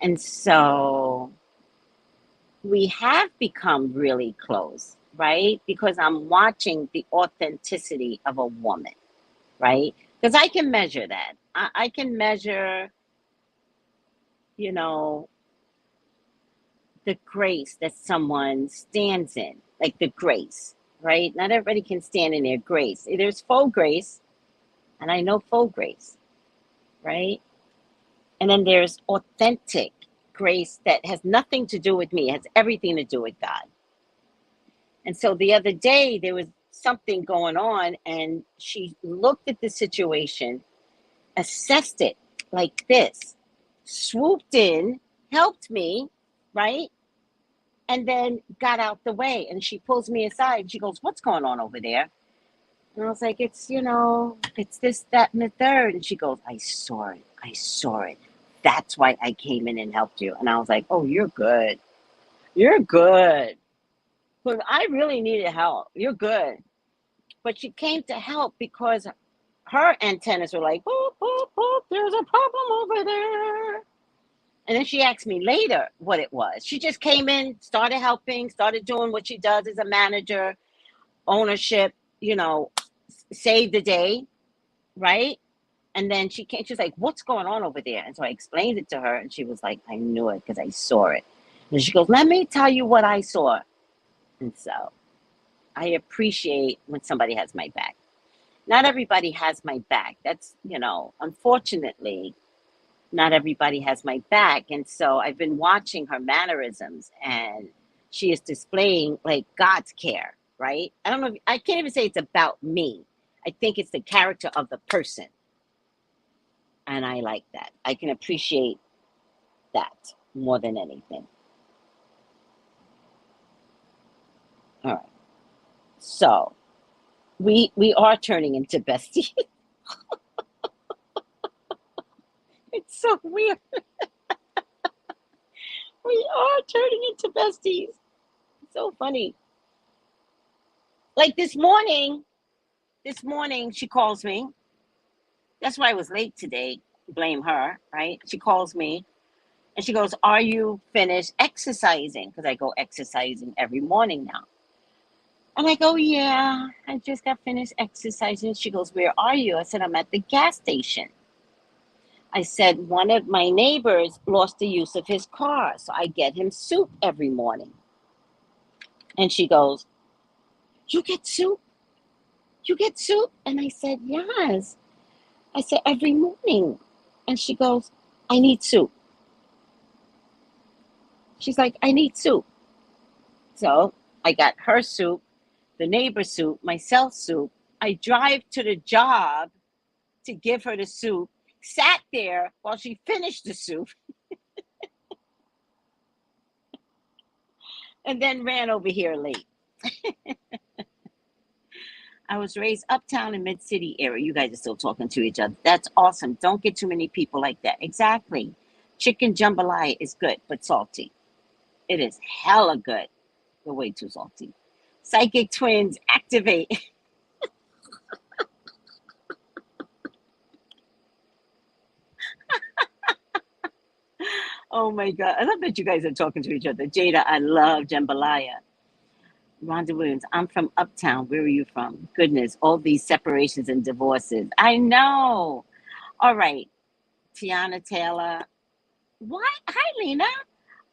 S2: And so we have become really close, right? Because I'm watching the authenticity of a woman, right? Because I can measure that. I can measure, you know, the grace that someone stands in, like the grace, right? Not everybody can stand in their grace. There's faux grace, and I know faux grace, right? And then there's authentic grace that has nothing to do with me, it has everything to do with God. And so the other day, there was something going on, and she looked at the situation, assessed it like this, swooped in, helped me, right? And then got out the way. And she pulls me aside. And she goes, what's going on over there? And I was like, it's, it's this, that, and the third. And she goes, I saw it. I saw it. That's why I came in and helped you. And I was like, oh, you're good. You're good. But I really needed help. You're good. But she came to help because her antennas were like, boop, boop, boop, there's a problem over there. And then she asked me later what it was. She just came in, started helping, started doing what she does as a manager, ownership, save the day, right? And then she came, she's like, what's going on over there? And so I explained it to her, and she was like, I knew it because I saw it. And she goes, let me tell you what I saw. And so I appreciate when somebody has my back. Not everybody has my back. That's, unfortunately, not everybody has my back. And so I've been watching her mannerisms, and she is displaying like God's care, right? I don't know. I can't even say it's about me. I think it's the character of the person. And I like that. I can appreciate that more than anything. All right. So we are turning into besties. It's so weird. We are turning into besties. It's so funny. Like this morning she calls me. That's why I was late today. Blame her, right? She calls me and she goes, are you finished exercising? Because I go exercising every morning now. And I go, yeah, I just got finished exercising. She goes, where are you? I said, I'm at the gas station. I said, one of my neighbors lost the use of his car, so I get him soup every morning. And she goes, you get soup? You get soup? And I said, yes. I said, every morning. And she goes, I need soup. She's like, I need soup. So I got her soup, the neighbor's soup, myself soup. I drive to the job to give her the soup, sat there while she finished the soup, and then ran over here late. I was raised uptown in mid-city area. You guys are still talking to each other. That's awesome. Don't get too many people like that. Exactly. Chicken jambalaya is good, but salty. It is hella good, but way too salty. Psychic twins activate. Oh my God. I love that you guys are talking to each other. Jada, I love jambalaya. Rhonda Williams, I'm from Uptown. Where are you from? Goodness, all these separations and divorces. I know. All right. Tiana Taylor. Why? Hi, Lena.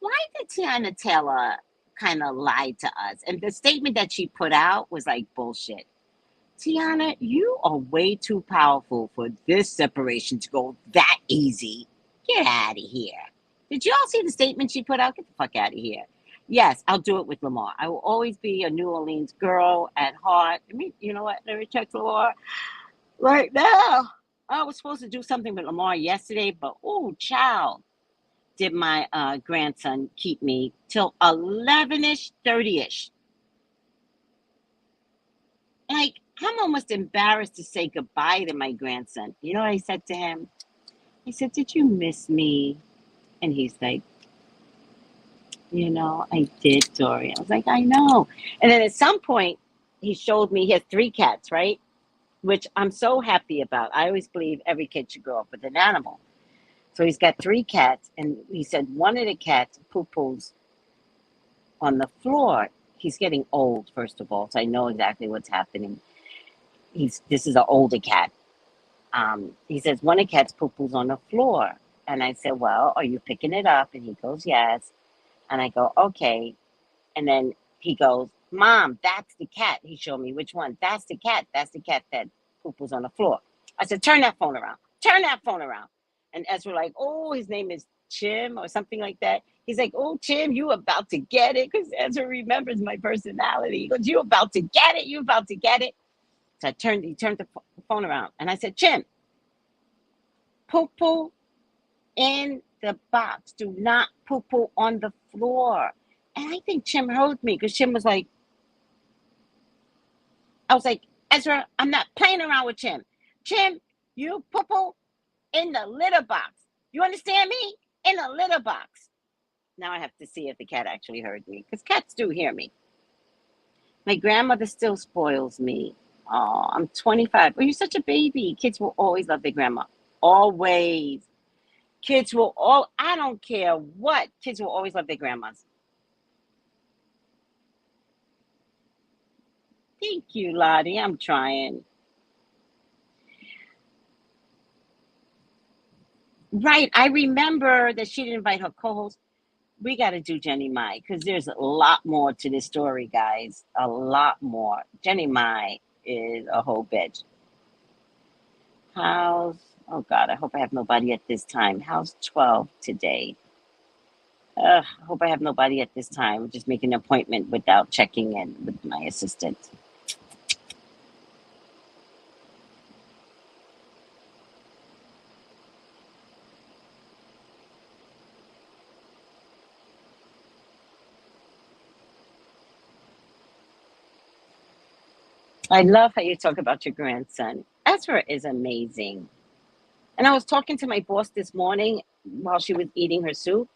S2: Why did Tiana Taylor kind of lie to us? And the statement that she put out was like bullshit. Tiana, you are way too powerful for this separation to go that easy. Get out of here. Did you all see the statement she put out? Get the fuck out of here. Yes, I'll do it with Lamar. I will always be a New Orleans girl at heart. I mean, you know what? Let me check Lamar right now. I was supposed to do something with Lamar yesterday, but oh, child, did my grandson keep me till 11ish, 30ish. Like, I'm almost embarrassed to say goodbye to my grandson. You know what I said to him? I said, "Did you miss me?" And he's like, "I did, Dory." I was like, "I know." And then at some point, he showed me he has 3 cats, right? Which I'm so happy about. I always believe every kid should grow up with an animal. So he's got 3 cats, and he said one of the cats poo-poos on the floor. He's getting old, first of all, so I know exactly what's happening. This is an older cat. He says one of the cats poo-poos on the floor. And I said, "Well, are you picking it up?" And he goes, "Yes." And I go, "Okay." And then he goes, "Mom, that's the cat." He showed me which one. "That's the cat. That's the cat that poo-poos on the floor." I said, "Turn that phone around. Turn that phone around." And Ezra like, "Oh, his name is Chim," or something like that. He's like, "Oh, Chim, you about to get it." Because Ezra remembers my personality. He goes, "You about to get it. You about to get it." So he turned the phone around. And I said, "Chim, poo-poo in the box. Do not poo-poo on the floor." And I think Chim heard me because Chim was like, I was like, "Ezra, I'm not playing around with Chim. Chim, you poo-poo in the litter box. You understand me? In the litter box." Now I have to see if the cat actually heard me, because cats do hear me. My grandmother still spoils me. Oh, I'm 25. Oh, you're such a baby. Kids will always love their grandma. Always. I don't care what, kids will always love their grandmas. Thank you, Lottie. I'm trying. Right. I remember that she didn't invite her co-host. We got to do Jenny Mai because there's a lot more to this story, guys. A lot more. Jenny Mai is a whole bitch. Oh God, I hope I have nobody at this time. How's 12 today? I hope I have nobody at this time. Just making an appointment without checking in with my assistant. I love how you talk about your grandson. Ezra is amazing. And I was talking to my boss this morning while she was eating her soup,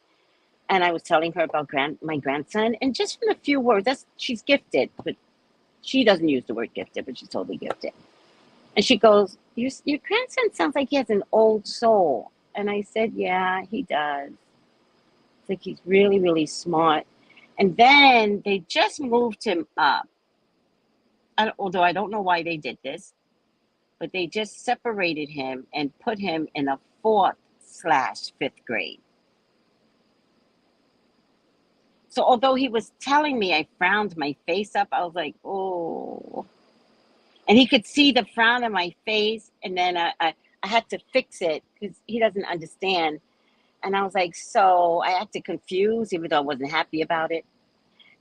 S2: and I was telling her about my grandson, and just from a few words, she's gifted, but she doesn't use the word gifted, but she's totally gifted. And she goes, your grandson sounds like he has an old soul. And I said, "Yeah, he does. It's like he's really, really smart." And then they just moved him up. Although I don't know why they did this, but they just separated him and put him in a 4th/5th grade. So although he was telling me, I frowned my face up. I was like, "Oh." And he could see the frown on my face. And then I had to fix it because he doesn't understand. And I was like, so I acted confused, even though I wasn't happy about it.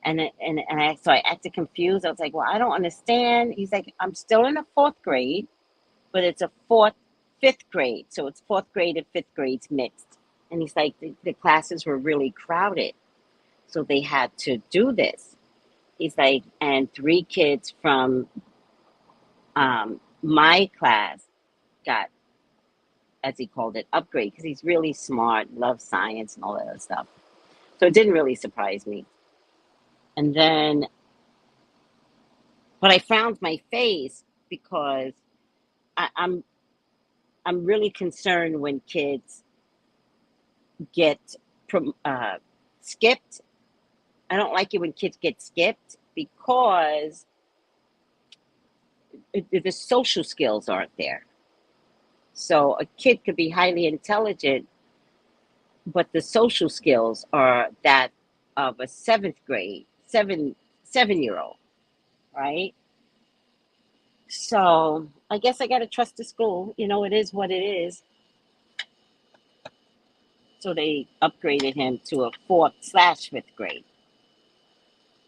S2: So I acted confused. I was like, "Well, I don't understand." He's like, "I'm still in the 4th grade, but it's a 5th grade. So it's 4th grade and 5th grades mixed." And he's like, the classes were really crowded. So they had to do this. He's like, and 3 kids from my class got, as he called it, upgrade, because he's really smart, loves science and all that other stuff. So it didn't really surprise me. And then, but I frowned my face because I'm really concerned when kids get skipped. I don't like it when kids get skipped because the social skills aren't there. So a kid could be highly intelligent, but the social skills are that of a 7-year-old, right? So I guess I got to trust the school. It is what it is. So they upgraded him to a 4th/5th grade.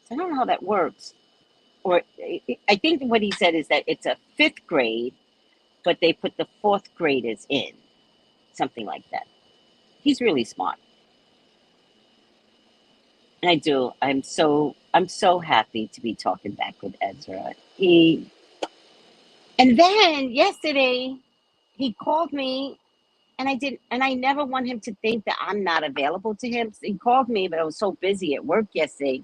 S2: So I don't know how that works. Or I think what he said is that it's a 5th grade, but they put the fourth graders in, something like that. He's really smart. I do. I'm so happy to be talking back with Ezra. And then yesterday he called me, and I never want him to think that I'm not available to him. So he called me, but I was so busy at work yesterday.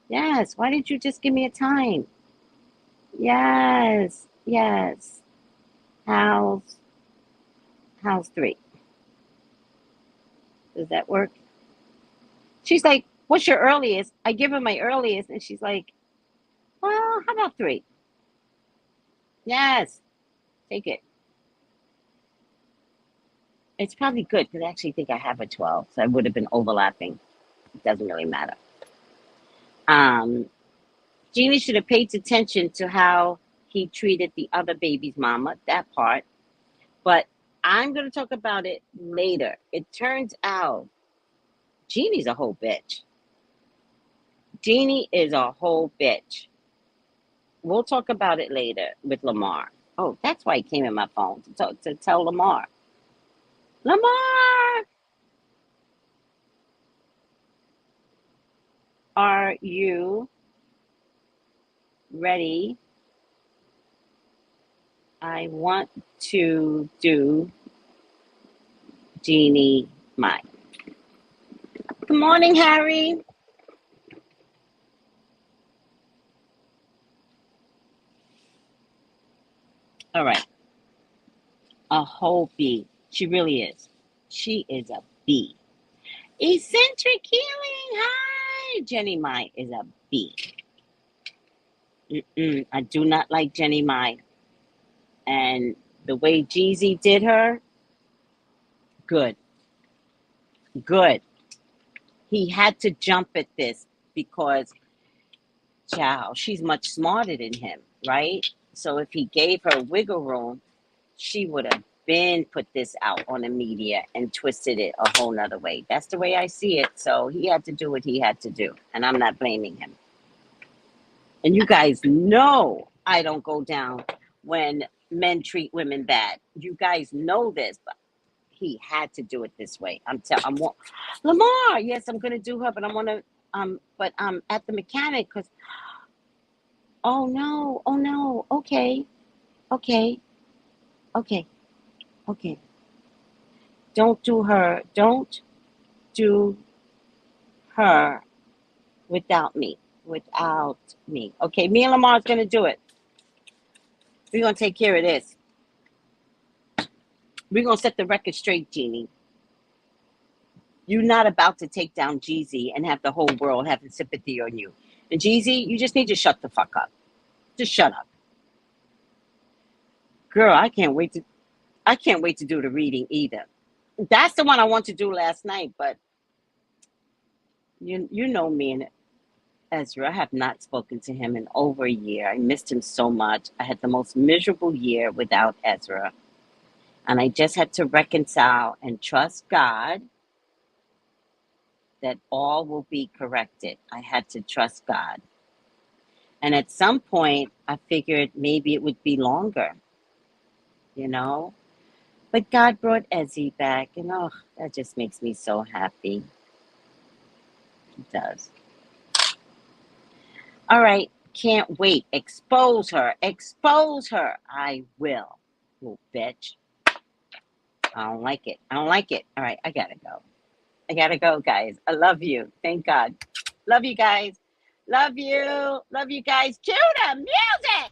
S2: Yes, why didn't you just give me a time? Yes, yes. How's how's 3? Does that work? She's like, what's your earliest? I give her my earliest, and she's like, well, how about 3? Yes, take it. It's probably good because I actually think I have a 12, so I would have been overlapping. It doesn't really matter. Um, Jeannie should have paid attention to how he treated the other baby's mama, that part. But I'm going to talk about it later. It turns out Jeannie's a whole bitch. Jeannie is a whole bitch. We'll talk about it later with Lamar. Oh, that's why he came in my phone to tell Lamar. Lamar, are you ready? I want to do Jeannie Mai. Good morning, Harry. All right. A whole bee. She really is. She is a bee. Eccentric healing. Hi. Jenny Mai is a bee. I do not like Jenny Mai. And the way Jeezy did her, good. Good. He had to jump at this because, child, she's much smarter than him, right? So if he gave her wiggle room, she would have been put this out on the media and twisted it a whole nother way. That's the way I see it. So he had to do what he had to do. And I'm not blaming him. And you guys know I don't go down when men treat women bad. You guys know this, but he had to do it this way. Lamar, yes, I'm gonna do her, but but I'm at the mechanic because oh no, okay, okay, okay, okay. Don't do her without me. Without me. Okay, me and Lamar's gonna do it. We're gonna take care of this. We're gonna set the record straight, Jeannie. You're not about to take down Jeezy and have the whole world having sympathy on you. And Jeezy, you just need to shut the fuck up. Just shut up. Girl, I can't wait to do the reading either. That's the one I want to do last night, but you know me and Ezra. I have not spoken to him in over a year. I missed him so much. I had the most miserable year without Ezra. And I just had to reconcile and trust God that all will be corrected. I had to trust God. And at some point, I figured maybe it would be longer, you know? But God brought Ezzy back, and oh, that just makes me so happy. It does. All right, can't wait. Expose her. Expose her. I will. Little bitch. I don't like it. I don't like it. All right, I gotta go. I gotta go, guys. I love you. Thank God. Love you guys. Love you. Love you guys. Cue the music.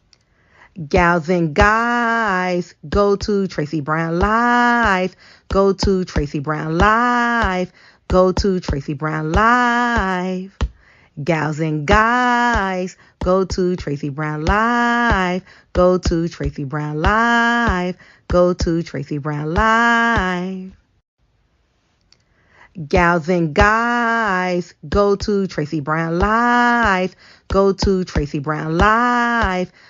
S1: Gals and guys, go to Tracey Brown Live. Go to Tracey Brown Live. Go to Tracey Brown Live. Gals and guys, go to Tracey Brown Live. Go to Tracey Brown Live. Go to Tracey Brown Live. Gals and guys, go to Tracey Brown Live. Go to Tracey Brown Live.